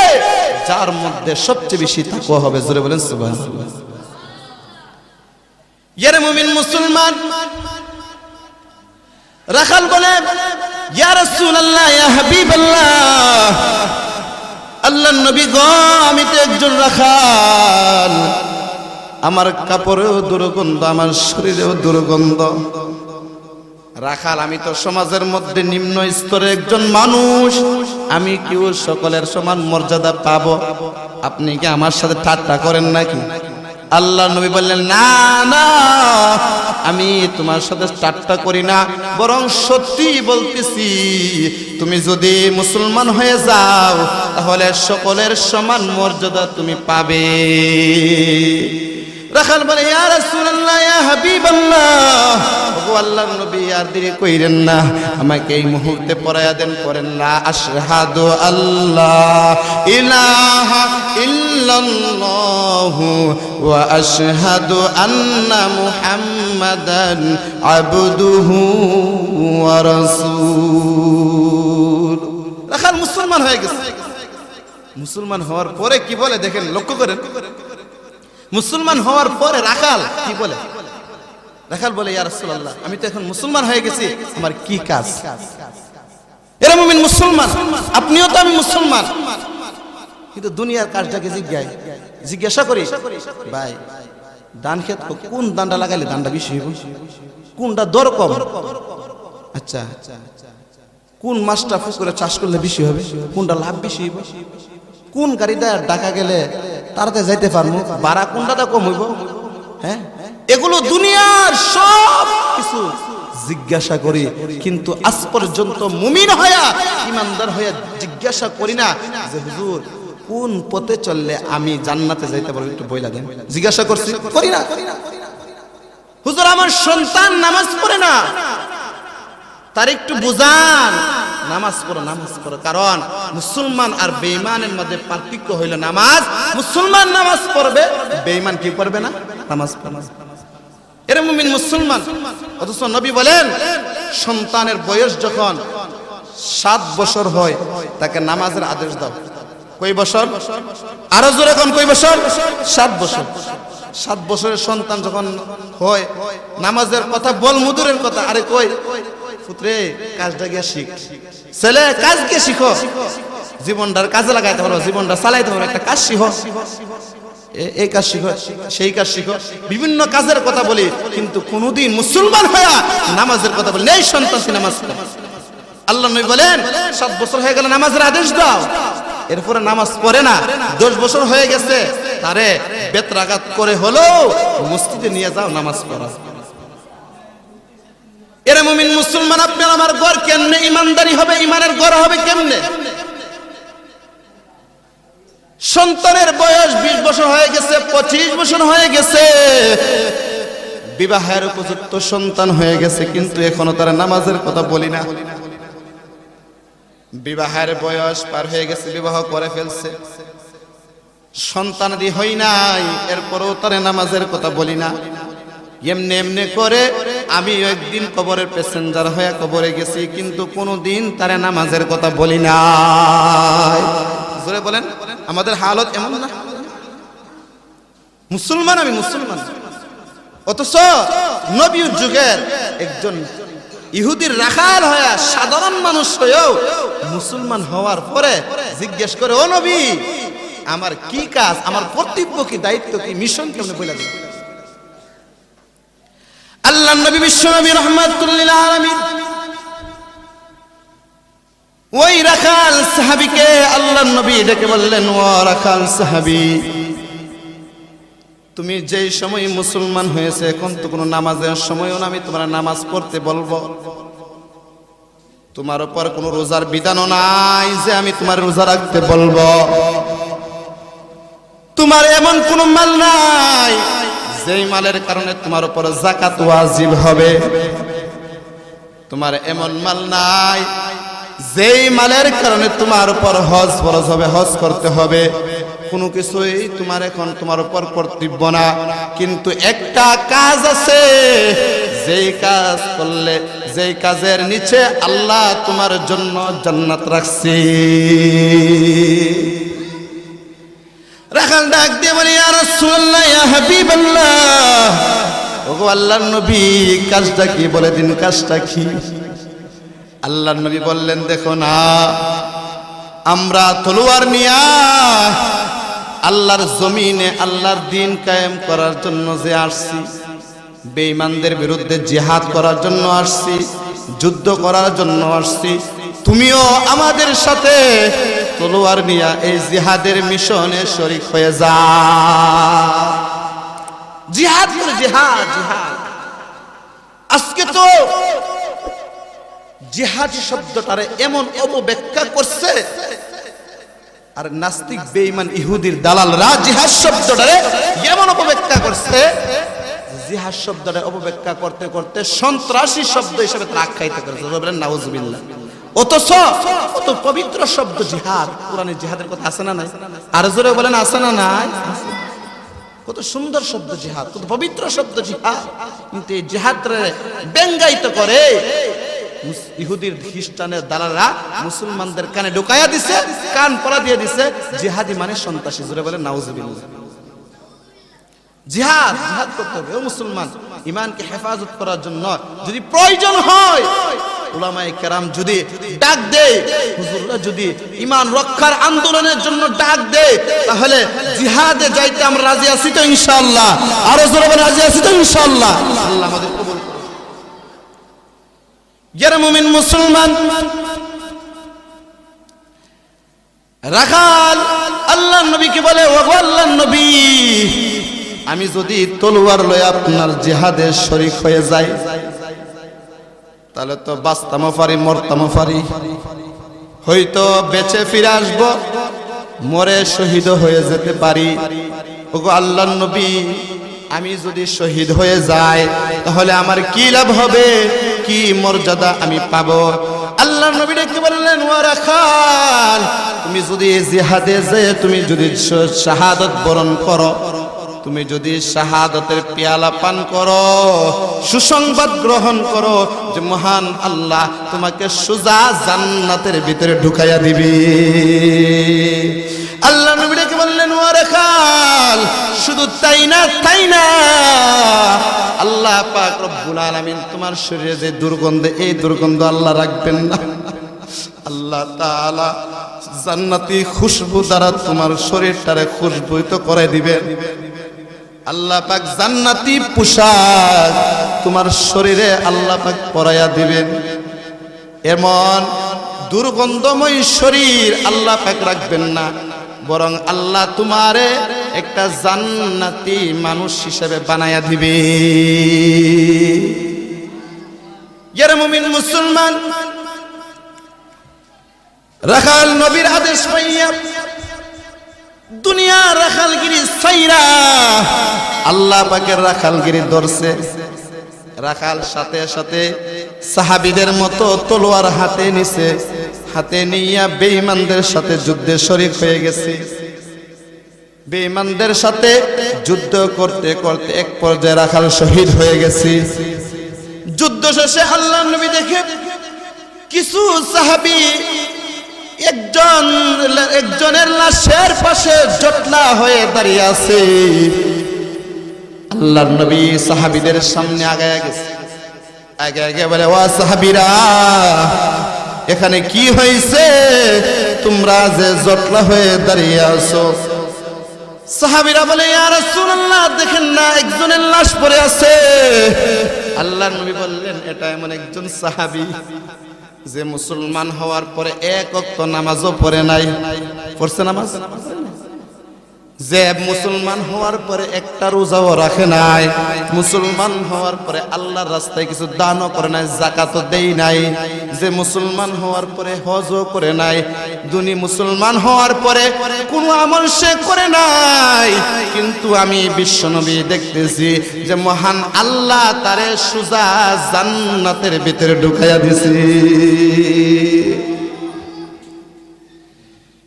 যার মধ্যে সবচেয়ে বেশি তাকওয়া হবে। জোরে বলেন সুবহানাল্লাহ। ইয়ারে মুমিন মুসলমান, রাখাল বলে ইয়া রাসূলুল্লাহ, ইয়া হাবিবাল্লাহ, আল্লাহর নবী গো, আমি তো একজন রাখাল, আমার কাপড়েও দুর্গন্ধ, আমার শরীরেও দুর্গন্ধ। রাখাল, আমি তো সমাজের মধ্যে নিম্ন স্তরের একজন মানুষ, আমি কেউ সকলের সমান মর্যাদা পাবো? আপনি কি আমার সাথে ঠাট্টা করেন নাকি? আল্লাহ নবী বললেন, না না, আমি তোমার সাথে ঠাট্টা করি না, বরং সত্যি বলতেছি, তুমি যদি মুসলমান হয়ে যাও তাহলে সকলের সমান মর্যাদা তুমি পাবে। রাখাল বলে ইয়া রাসূলুল্লাহ, ইয়া হাবিবাল্লাহ, ওগো আল্লাহর নবী, আর দেরি কইরেন না, আমাকে এই মুহূর্তে পড়ায়া দেন, পড়েন লা আশহাদু আল্লাহ ইলাহা ইল্লাল্লাহু ওয়া আশহাদু আন্না মুহাম্মাদান আবদুহু ওয়া রাসূল। রাখাল মুসলমান হয়ে গেছে। মুসলমান হওয়ার পরে কি বলে দেখেন, লক্ষ্য করেন, মুসলমান হওয়ার পরে রাখাল কি বলে? রাখাল বলে ইয়া রাসূলুল্লাহ, আমি তো এখন মুসলমান হয়ে গেছি, আমার কি কাজ? এরা মুমিন মুসলমান, আপনিও তো আমি মুসলমান, কিন্তু দুনিয়ার কাজটাকে জিজ্ঞাসা করি, ভাই ধান ক্ষেত কোন ধানটা লাগাইলে ধানটা বেশি হইব, কোনটা দর কম, আচ্ছা কোন মাছটা পুকুরে চাষ করলে বেশি হবে, কোনটা লাভ বেশি হইব, কোন গাড়িটা ঢাকা গেলে তাড়াতাড়ি যাইতে পারবো, ভাড়া কোনটা কম হইব, হ্যাঁ, এগুলো দুনিয়ার সব কিছু জিজ্ঞাসা করি, কিন্তু আজ পর্যন্ত মুমিন হইয়া, ইমানদার হইয়া জিজ্ঞাসা করি না যে হুজুর কোন পথে চললে আমি জান্নাতে যাইতে পারবো, একটু বইলা দেন। জিজ্ঞাসা করছি, করি না। হুজুর আমার সন্তান নামাজ পড়ে না, তার একটু বুঝান, নামাজ পড়ো, নামাজ পড়ো। কারণ মুসলমান আর বেঈমানের মধ্যে পার্থক্য হইল নামাজ। মুসলমান নামাজ পড়বে, বেঈমান কি পড়বে না, নামাজ পড়বে। এরা মুমিন মুসলমান। অথচ নবী বলেন, সন্তানের বয়স যখন 7 বছর হয় তাকে নামাজের আদেশ দাও। কয় বছর? আরো জোরে কোন, কয় বছর? 7 বছর। 7 বছরের সন্তান যখন হয়, নামাজের কথা বল, মুদুরের কথা, আরে কই পুত্রে কাজটা গিয়া শিখ, ছেলে কাজ গিয়ে শিখো, জীবনটার কাজে লাগাইতে পারো, জীবনটা চালাইতে পারো, একটা কাজ শিখো, এই কাজ শিখো, সেই কাজ শিখো, বিভিন্ন কাজের কথা বলি, কিন্তু কোনদিন মুসলমান হইয়া নামাজের কথা বলি এই সন্তান নামাজ পড়ে। আল্লাহ নবী বলেন 7 বছর হয়ে গেলে নামাজের আদেশ দাও, এরপরে নামাজ পড়ে না, 10 বছর হয়ে গেছে, তারে বেত্রাঘাত করে হলো মসজিদে নিয়ে যাও, নামাজ পড়া। এরা মুমিন মুসলমান, আপনার আমার ঘর কেমনে ইমানদারি হবে, ইমানের ঘর হবে কেমনে? সন্তানের বয়স 20 বছর হয়ে গেছে, 25 বছর হয়ে গেছে, বিবাহের উপযুক্ত সন্তান হয়ে গেছে, কিন্তু এখনো তারা নামাজের কথা বলি না। বিবাহের বয়স পার হয়ে গেছে, বিবাহ করে ফেলছে, সন্তানাদি হয় নাই, এরপরও তারা নামাজের কথা বলি না। এমনি এমনি করে আমি একদিন কবরের প্যাসেঞ্জার হয়ে কবরে গেছি, কিন্তু কোনোদিন তারা নামাজের কথা বলি না। জোরে বলেন, আমাদের হালত এমন না? মুসলমান, আমি মুসলমান, অথচ নবীর যুগের একজন ইহুদির রাখাল হয়ে, সাধারণ মানুষ হয়েও মুসলমান হওয়ার পরে জিজ্ঞেস করে, ও নবী আমার কি কাজ, আমার কর্তব্য কি, দায়িত্ব কি, মিশন কেমনে বলে দেন। আল্লাহ নবী বিশ্বনবী রাহমাতুল লিল আলামিন ওই রাখাল সাহাবীকে আল্লাহ নবী ডেকে বললেন, ও রাখাল সাহাবী, তুমি যেই সময় মুসলমান হয়েছে, এখন তো কোনো নামাজের সময়ও না, আমি তোমার নামাজ পড়তে বলবো, তোমার উপর কোনো রোজার বিধানও নাই যে আমি তোমার রোজা রাখতে বলবো, তোমার এমন কোনো মাল নাই যেই মালের কারণে তোমার উপর যাকাত ওয়াজিব হবে, তোমার এমন মাল নাই যেই মালের কারণে তোমার উপর হজ ফরজ হবে, হজ করতে হবে, কোনো কিছুই তোমার এখন তোমার উপর কর্তব্য না, কিন্তু একটা কাজ আছে, যেই কাজ করলে, যেই কাজের নিচে আল্লাহ তোমার জন্য জান্নাত রাখছে। রাখাল ডাক দিয়ে বলে, ইয়া রাসূলুল্লাহ, ইয়া হাবিবাল্লাহ, ওগো আল্লাহর নবী কাজটা কি বলে দিন, কাজটা কি? আল্লাহর নবী বললেন, দেখো না, আমরা তলোয়ার নিয়া আল্লাহর জমিনে আল্লাহর দিন কায়েম করার জন্য যে আসছি, বেঈমানদের বিরুদ্ধে জিহাদ করার জন্য আসছি, যুদ্ধ করার জন্য আসছি, তুমিও আমাদের সাথে তলোয়ার নিয়া এই জিহাদের মিশনে শরীক হয়ে যা। জিহাদ করে, জিহাদ জিহাদ। আজকে তো জিহাদ শব্দটারে এমন অপব্যাখ্যা করছে, আর নাস্তিক বেঈমান ইহুদির দালালরা জিহাদ শব্দটারে এমন অপব্যাখ্যা করছে, জিহাদ শব্দটারে অপব্যাখ্যা করতে করতে সন্ত্রাসী শব্দ হিসেবে তারা আখ্যায়িত করেছে। বলেন নাউজুবিল্লাহ। অথচ কত পবিত্র শব্দ জিহাদ, কোরআনে জিহাদের কথা আছে না নাই? আর জোরে বলেন আছে না নাই? কত সুন্দর শব্দ জিহাদ, কত পবিত্র শব্দ জিহাদ। কিন্তু এই জিহাদরে ব্যঙ্গায়িত করে ইহুদির খ্রিস্টানের দালালরা মুসলমানদের কানে ঢুকাইয়া দিছে, কান পরা দিয়ে দিছে, জিহাদি মানে সন্ত্রাসী। জোরে বলেন নাউজুবিল্লাহ। জিহাদ জিহাদ করতে হবে ও মুসলমান, ঈমানকে হেফাজত করার জন্য যদি প্রয়োজন হয়, উলামায়ে কেরাম যদি ডাক দেয়, হুজুররা যদি ঈমান রক্ষার আন্দোলনের জন্য ডাক দেয়, তাহলে জিহাদে যাইতে আমরা রাজি আছি তো ইনশাআল্লাহ? আরো জোরে বলেন রাজি আছি তো ইনশাআল্লাহ? আল্লাহ আমাদের কবুল করুন। যারা মুমিন মুসলমান রাখাল আল্লাহর নবীকে বলে, ওগো আল্লাহর নবী, আমি যদি তলোয়ার লয়ে আপনার জিহাদে শরীক হয়ে যাই, তাহলে তো বাঁচতামও পারি, মরতামও পারি, হয়তো বেঁচে ফিরে আসবো, মরে শহীদ হয়ে যেতে পারি। ওগো আল্লাহর নবী, আমি যদি শহীদ হয়ে যাই, তাহলে আমার কি লাভ হবে, কি মর্যাদা আমি পাবো? আল্লাহর নবী ডেকে বললেন, ও রাখাল, তুমি যদি জিহাদে যে তুমি যদি শাহাদাত বরণ করো, তুমি যদি শাহাদাতের পেয়ালা পান করো, সুসংবাদ গ্রহণ করো যে মহান আল্লাহ তোমাকে সোজা জান্নাতের ভিতরে ঢুকাইয়া দিবে। আল্লাহ নবী ডেকে বললেন, ও রাখাল, শুধু তাই না, তাই না, আল্লাহ পাক রব্বুল আলামিন তোমার শরীরে যে দুর্গন্ধ, এই দুর্গন্ধ আল্লাহ রাখবেন না। আল্লাহ তাআলা জান্নাতি খুশবু দ্বারা তোমার শরীরটারে খুশবুইত করে দিবেন। আল্লাহ পাক জান্নাতি পোশাক তোমার শরীরে আল্লাহ পাক পরাইয়া দিবেন। এমন দুর্গন্ধময় শরীর আল্লাহ পাক রাখবেন না, বরং আল্লাহ তোমারে একটা জান্নাতি মানুষ হিসেবে বানায়া দিবে। যারা মুমিন মুসলমান রাখাল নবীর আদেশ পাইয়া দুনিয়া রাখালগিরি ছাইরা আল্লাহ পাকের রাখালগিরি ধরছে। রাখাল সাথে সাথে সাহাবীদের মতো তলোয়ার হাতে নিছে, হাতে নিয়া বেঈমানদের সাথে যুদ্ধে শরীক হয়ে গেছে। বেঈমানদের সাথে যুদ্ধ করতে করতে এক পর্যায়ে রাখাল শহীদ হয়ে গেছে। যুদ্ধ শেষে আল্লাহর নবী দেখে কিছু সাহাবী একজনের লাশের পাশে জটলা হয়ে দাঁড়িয়ে আছে। আল্লাহর নবী সাহাবীদের সামনে আগায়া গেছে, আগে বলে, ও সাহাবীরা, এখানে কি হয়েছে, তোমরা যে জটলা হয়ে দাঁড়িয়ে আছো? সাহাবীরা বলে, ইয়া রাসূলুল্লাহ, দেখেন না একজনের লাশ পড়ে আছে। আল্লাহর নবী বললেন, এটা এমন একজন সাহাবী যে মুসলমান হওয়ার পরে এক ওয়াক্ত নামাজও পড়ে নাই। পড়ছে নামাজ? যে মুসলমান হওয়ার পরে একটা রোজাও রাখে নাই, মুসলমান হওয়ার পরে আল্লাহর রাস্তায় কিছু দানও করে নাই, যাকাতও দেই নাই, যে মুসলমান হওয়ার পরে হজও করে নাই, দুনি মুসলমান হওয়ার পরে কোনো আমল সে করে নাই, কিন্তু আমি বিশ্বনবী দেখতেছি যে মহান আল্লাহ তারে সোজা জান্নাতের ভিতরে ঢুকাইয়া দিছে।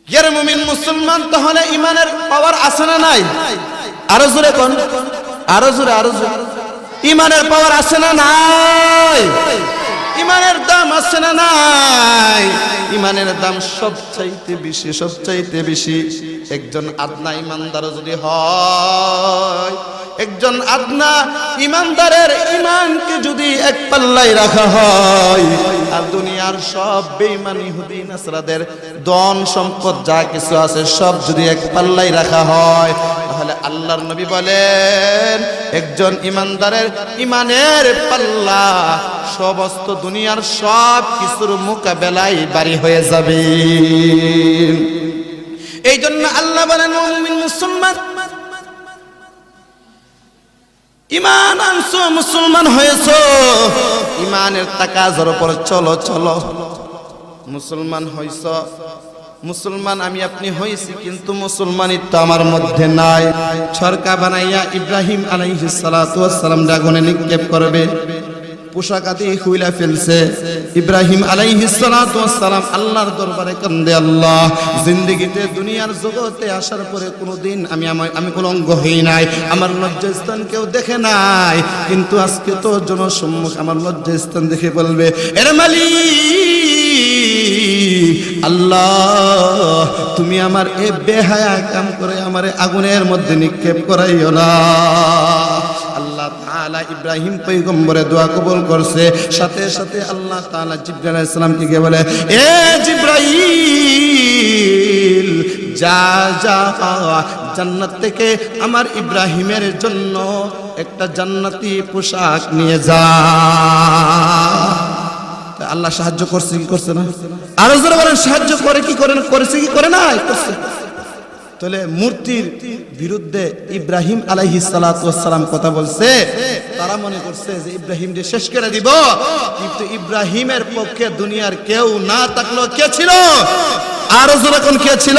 যারা মুমিন মুসলমান, তাহলে ইমানের পাওয়ার আছে না নাই? আরো জোরে কোন, আরো জোরে, আরো জোরে। ইমানের পাওয়ার আছে না নাই? ইমানের দাম আছে না নাই? ইমানের দাম সবচাইতে বেশি, সবচাইতে বেশি। একজন আদনা ইমানদার যদি হয়, একজন আদনা ইমানদারের ইমানকে যদি এক পাল্লায় রাখা হয়, আর দুনিয়ার সব বেঈমান ইহুদি নাসরাদের ধন সম্পদ যা কিছু আছে সব যদি এক পাল্লায় রাখা হয়, তাহলে আল্লাহর নবী বলেন একজন ইমানদারের ইমানের পাল্লা সমস্ত দুনিয়ার সব কিছুর মোকাবেলায় ভারী হয়ে যাবে। এই জন্য আল্লাহ বলেন মুমিন মুসলমান, ইমান আনছো মুসলমান হয়েছো, ইমানের তাকাজার উপর চলো চলো। মুসলমান হইছ, মুসলমান আমি আপনি হইছি, কিন্তু মুসলমানিত্ব আমার মধ্যে নাই। সরকা বানাইয়া ইব্রাহিম আলাইহিস সালাতু ওয়াস সালাম আগুনে নিক্ষেপ করবে, পোশাক আদি খুইলা ফেলছে। ইব্রাহিম আলাইহিস সালাতু ওয়াস সালাম আল্লাহর দরবারে কান্দে, আল্লাহ জিন্দেগিতে দুনিয়ার জগতে আসার পরে কোনোদিন আমি কোনো অঙ্গ হই নাই, আমার লজ্জাস্থান কেউ দেখে নাই, কিন্তু আজকে তো জনসম্মুখ আমার লজ্জাস্থান দেখে বলবে, এর মালিক আল্লাহ তুমি আমার এ বেহায়া কাম করে আমারে আগুনের মধ্যে নিক্ষেপ করাইও না। আল্লাহ তাআলা ইব্রাহিম পয়গম্বরে দোয়া কবুল করছে। সাথে সাথে আল্লাহ তাআলা জিবরাইল আলাইহিস সালামকে গিয়ে বলে, এ জিবরাইল যা যা জান্নাত থেকে আমার ইব্রাহিমের জন্য একটা জান্নাতি পোশাক নিয়ে যা। আল্লাহ সাহায্য করছে কি করছে না? আরো যারা বলেন সাহায্য করে কি করে, করেছে কি করে না করছে। তাহলে মূর্তির বিরুদ্ধে ইব্রাহিম আলাইহিস সালাতু ওয়াস সালাম কথা বলছে, তারা মনে করছে যে ইব্রাহিম যে শেষ করে দিব, কিন্তু ইব্রাহিমের পক্ষে দুনিয়ার কেউ না থাকলেও কে ছিল? আরো যখন কে ছিল?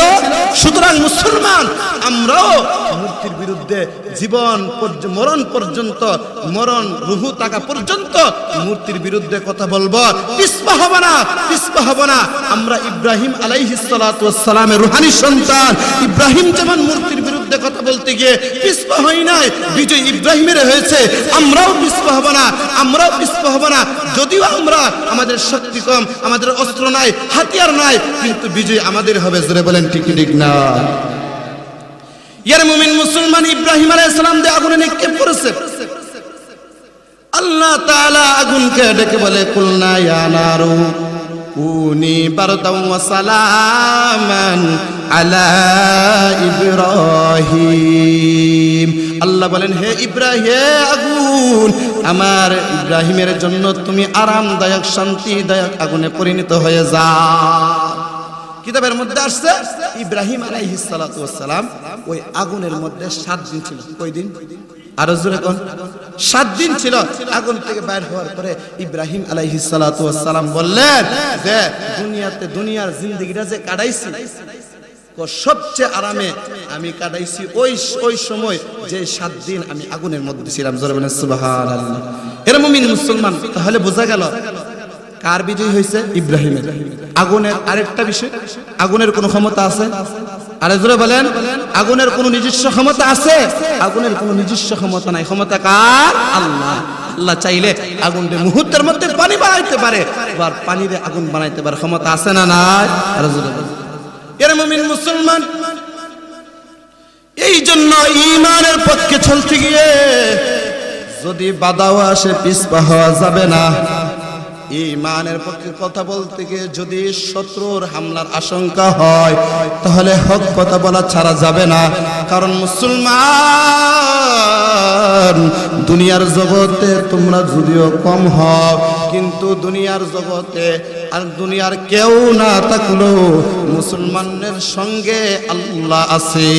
সুতরাং মুসলমান আমরাও মূর্তির বিরুদ্ধে জীবন মরণ পর্যন্ত, মরণ রুহু থাকা পর্যন্ত মূর্তির বিরুদ্ধে কথা বলবো, পিছপা হব না, পিছপা হব না। আমরা ইব্রাহিম আলাইহিস সালাতু ওয়াস সালামের রূহানি সন্তান। ইব্রাহিম যেমন মূর্তির বিরুদ্ধে কথা বলতে গিয়ে পিছপা হই নাই, বিজয় ইব্রাহিমের হয়েছে, আমরাও পিছপা হব না, আমরাও পিছপা হব না। যদিও আমরা আমাদের শক্তি কম, আমাদের অস্ত্র নাই, হাতিয়ার নাই, কিন্তু বিজয় আমাদের হবে। জোরে বলেন ঠিক ঠিক না? ইয়ার মুমিন মুসলমান ইব্রাহিম আলাইহিস সালাম দিয়ে আগুনে নিক্ষেপ করেছে। আল্লাহ তাআলা আগুনকে ডেকে বলে, কুলনা ইয়া নারু কুনি বারদাও ওয়া সালামান আলা ইব্রাহিম। আল্লাহ বলেন, হে ইব্রাহিম, হে আগুন, আমার ইব্রাহিমের জন্য তুমি আরামদায়ক শান্তিদায়ক আগুনে পরিণত হয়ে যাও। কিতাবের মধ্যে আসছে ইব্রাহিম আলাইহিস সালাতু ওয়াস সালাম ওই আগুনের মধ্যে 7 দিন ছিল। কয় দিন? আরো জোরে কোন? 7 দিন ছিল। আগুন থেকে বাইর হওয়ার পরে ইব্রাহিম আলাইহিস সালাতু ওয়াস সালাম বললেন যে দুনিয়াতে দুনিয়ার জিন্দেগিটা যে কাটাইছি সবচেয়ে আরামে আমি কাটাইছি ওই সময় যে 7 দিন আমি আগুনের মধ্যে ছিলাম। জোরে বলেন সুবহানাল্লাহ। এর মুমিন মুসলমান, তাহলে বোঝা গেল কার বিজয় হয়েছে? ইব্রাহিমের। আগুনের আরেকটা বিষয়, আগুনের কোনো ক্ষমতা আছে? আরে জোরে বলেন, আগুনের কোনো নিজস্ব ক্ষমতা আছে? আগুনের কোনো নিজস্ব ক্ষমতা নাই। ক্ষমতা কার? আল্লাহ। আল্লাহ চাইলে আগুনকে মুহূর্তের মধ্যে পানি বানাইতে পারে, আবার পানিতে আগুন বানাইতে পারে। ক্ষমতা আছে না নাই? আরে জোরে বলেন। এর মুমিন মুসলমান, এই জন্য ঈমানের পক্ষে চলতে গিয়ে যদি বাধাও আসে পিছপা হওয়া যাবে না। ঈমানের পক্ষে কথা বলতে গিয়ে যদি শত্রুর হামলার আশঙ্কা হয়, তাহলে হক কথা বলা ছাড়া যাবে না। কারণ মুসলমান, দুনিয়ার জগতে তোমরা যদিও কম হও, কিন্তু দুনিয়ার জগতে আর দুনিয়ার কেউ না থাকলেও মুসলমানের সঙ্গে আল্লাহ আছে।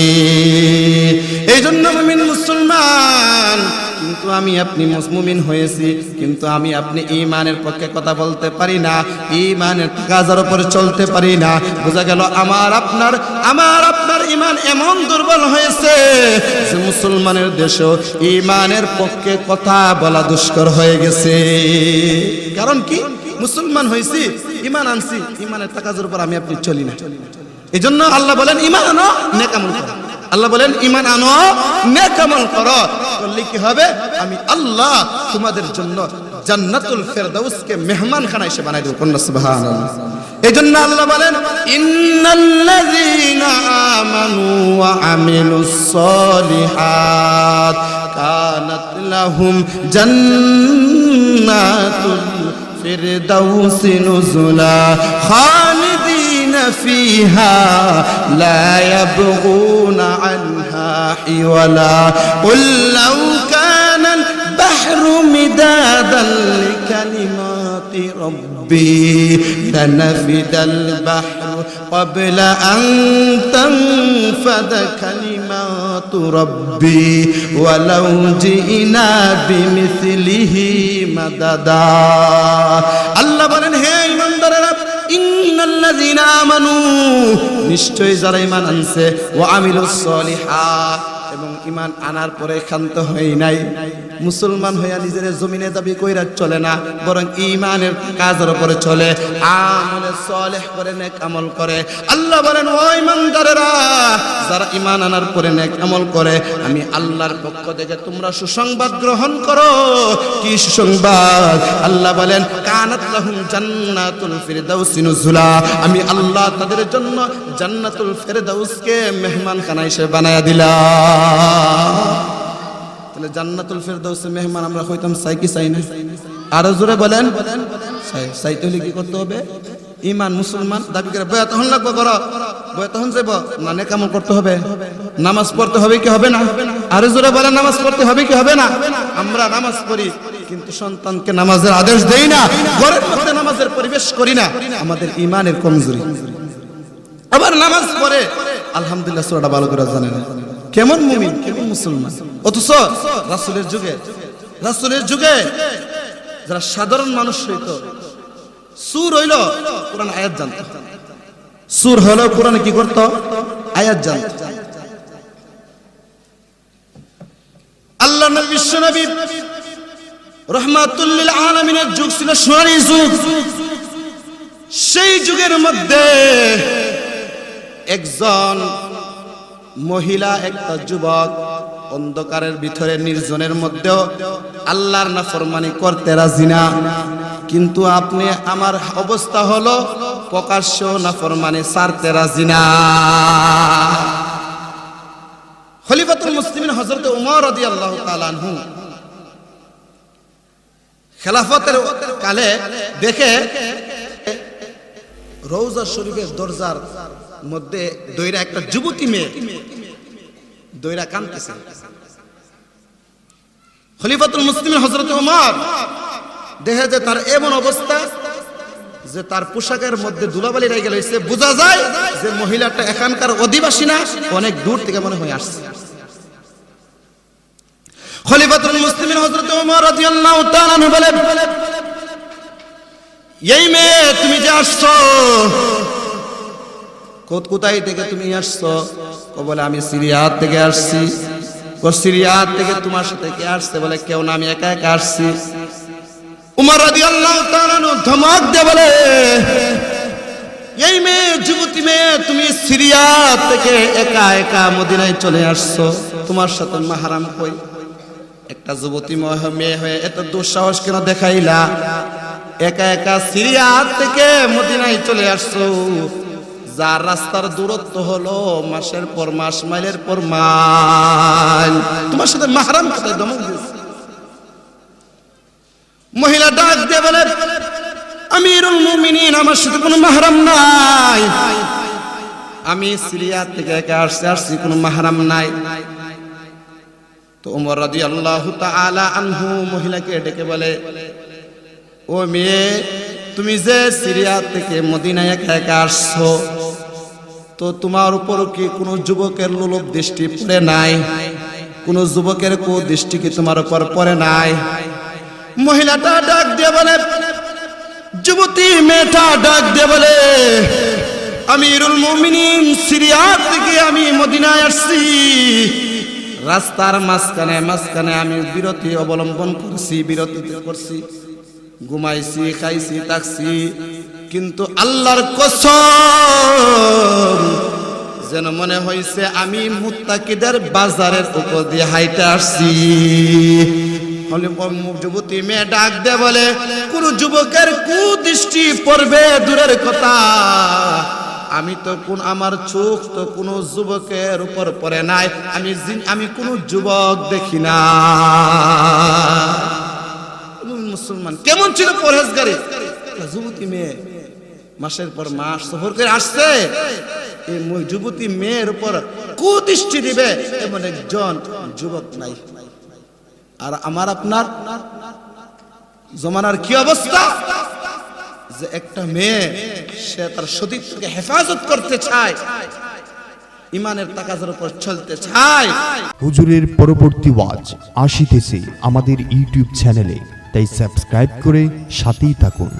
এই জন্য মুমিন মুসলমান, কিন্তু আমি আপনি মুমিন হয়েছি, কিন্তু আমি আপনি ঈমানের পক্ষে কথা বলতে পারি না, ঈমানের কাজের উপরে চলতে পারি না। বোঝা গেল আমার আপনার ঈমান এমন দুর্বল হয়েছে যে মুসলমানের দেশে ঈমানের পক্ষে কথা বলা দুষ্কর হয়ে গেছে। কারণ কি? মুসলমান হয়েছি, ঈমান আনছি, ঈমানের কাজের উপর আমি আপনি চলি না। এই জন্য আল্লাহ বলেন ঈমান আনো, নেক আমল করো। আল্লাহ বলেন ঈমান আনো, নেক আমল করো। করলে কি হবে? আমি আল্লাহ তোমাদের জন্য জান্নাতুল ফেরদাউসকে মেহমানখানা এসে বানাই দেব। সুবহানাল্লাহ। এই জন্য আল্লাহ বলেন, ইন্নাল্লাযীনা আমানু ওয়া আমিলুস সলিহাত কানাত লাহুম জান্নাতুল ফিরদাউসি নুজুলা খালিদিনা ফিহা লা ইয়াবগুনা আনহা হিওয়ালা কুল লাউ কানা আল-বাহরু মিদাদান লিকালিমাতি রাব্বি লানাফিদাল বাহরু ক্বাবলা আন তানফাদা কালিমাতু রাব্বি ওয়ালাউ জিনা বিমিসলিহি মাদাদা। আল্লাহ বলেন, হে ঈমানদারেরা, ইন্নাল্লাযীনা আমানু, নিশ্চয় যারা ঈমান আনছে, ওয়া আমিলুস সলিহাত, এবং ঈমান আনার পরে ক্ষান্ত হয় নাই, মুসলমান হইয়া নিজের জমিনে দাবি কইরা চলে না, বরং ঈমানের কাজের উপরে চলে, আমলে সালেহ করে, নেক আমল করে। আল্লাহ বলেন, ও ঈমানদারেরা, যারা ঈমান আনার পরে নেক আমল করে, আমি আল্লাহর পক্ষ থেকে তোমরা সুসংবাদ গ্রহণ করো। কি সুসংবাদ? আল্লাহ বলেন, কানাত লাহুম জান্নাতুল ফিরদাউসি নুজুলা, আমি আল্লাহ তাদের জন্য জান্নাতুল ফিরদাউসকে মেহমানখানা হিসেবে বানায়া দিলাম। তাহলে জান্নাতুল ফিরদাউসে মেহমান আমরা হইতাম, চাই কি চাই না? আরো জোরে বলেন, চাইতে হলে কি করতে হবে? ঈমান মুসলমান দাবি করে বয়া তখন লাগবো, করো বয়া তখন যাইব না, নেক আমল করতে হবে, নামাজ পড়তে হবে কি হবে না? আরো জোরে বলেন, নামাজ পড়তে হবে কি হবে না? আমরা নামাজ পড়ি কিন্তু সন্তানকে নামাজের আদেশ দেই না, ঘরের মধ্যে নামাজের পরিবেশ করি না, আমাদের ঈমানের কমজোরি। আবার নামাজ পড়ে আলহামদুলিল্লাহ সূরাটা ভালো করে জানেন, কেমন মুমিন, কেমন মুসলমান। অথচ রাসূলের যুগে যারা সাধারণ মানুষ হইতো, সুর হইল কোরআন আয়াত জানতো, সুর হলো কোরআনে কি করতো? আয়াত জানতো। আল্লাহ নবী, বিশ্ব নবী রাহমাতুল লিল আলামিনের যুগ ছিল সোনালী যুগ। সেই যুগের মধ্যে একজন মহিলা, একটা যুবক অন্ধকারের ভিতরে নির্জনের মধ্যেও আল্লাহর নাফরমানি করতে রাজি না, কিন্তু আপনি আমার অবস্থা হলো প্রকাশ্য নাফরমানি ছাড়তে রাজি না। খলিফাতুল মুসলিমিন হযরত ওমর রাদিয়াল্লাহু তাআলা আনহু খেলাফতের কালে দেখে রওজা শরীফের দরজার মধ্যে দইরা একটা যুবতী মেয়ে দইরা কাঁদতেছে। খলিফাতুল মুসলিমিন হযরত ওমর দেখে যে তার এমন অবস্থা যে তার পোশাকের মধ্যে ধুলাবালি লেগে গেছে, বোঝা যায় যে মহিলাটা এখানকার অধিবাসী না, অনেক দূর থেকে মনে হয় আসছে। খলিফাতুল মুসলিমিন হযরত ওমর রাদিয়াল্লাহু তাআলা আনহু বলেন, এই মেয়ে তুমি যে আসছো, কোথায় থেকে তুমি আসছো? বলে আমি সিরিয়া থেকে আসছি। সিরিয়া থেকে তোমার সাথে কে আসছে? বলে কেউ না, আমি একা একা আসছি। উমর রাদিয়াল্লাহু তাআলা আনহু ধমক দিয়ে বলে, এই মেয়ে, যুবতী মেয়ে, তুমি সিরিয়া থেকে একা একা মদিনায় চলে আসছো, তোমার সাথে মাহরাম কই? একটা যুবতী মেয়ে হয়ে এত দুঃসাহস কেন দেখাইলা? একা একা সিরিয়া থেকে মদিনায় চলে আসছো, যার রাস্তার দূরত্ব হলো মাসের পর মাস, মাইলের পর মাইল, তোমার সাথে মাহরাম কোথায়? দমক দিয়েছে। মহিলা ডাক দিয়ে বলে, আমিরুল মুমিনিন, আমার সাথে কোনো মাহরাম নাই, আমি সিরিয়া থেকে একা আসছি, কোনো মাহরাম নাই। তো ওমর রাদিয়াল্লাহু তাআলা আনহু মহিলাকে ডেকে বলে, ও মেয়ে, তুমি যে সিরিয়া থেকে মদিনায় একা একা আসছো, তো তোমার উপর কি কোনো যুবকের লোলুপ দৃষ্টি পড়ে নাই? কোনো যুবকের দৃষ্টি কি তোমার উপর পড়ে নাই? মহিলাটা ডাক দিয়ে বলে, যুবতী মেয়েটা ডাক দিয়ে বলে, আমিরুল মুমিনিন, সিরিয়া থেকে আমি মদিনায় আসছি, রাস্তার মাঝখানে আমি বিরতি অবলম্বন করছি, ঘুমাইছি, খাইছি, থাকছি, কিন্তু আল্লাহর কসম যেন মনে হইছে আমি মুত্তাকিদের বাজারের উপর দিয়ে হাইটে আসছি। যুবতী মেয়ে ডাক দে বলে, কোন যুবকের কুদৃষ্টি পড়বে দূরের কথা, আমি তো আমার চোখ তো কোনো যুবকের উপর পড়ে নাই, আমি কোনো যুবক দেখি না। মুসলমান কেমন ছিল পরহেজগারী? যুবতী মেয়ে মাসের পর মাস সফর করে আসছে, এই যুবতী মেয়ের উপর কুদৃষ্টি দিবে এমন একজন যুবক নাই। আর আমার আপনার জমানার কি অবস্থা, যে একটা মেয়ে সে তার সতীত্বকে হেফাজত করতে চায়, ইমানের তাকাজার উপর চলতে চায়। হুজুরের পরবর্তী ওয়াজ আসিতেছে আমাদের ইউটিউব চ্যানেলে, তাই সাবস্ক্রাইব করে সাথেই থাকুন।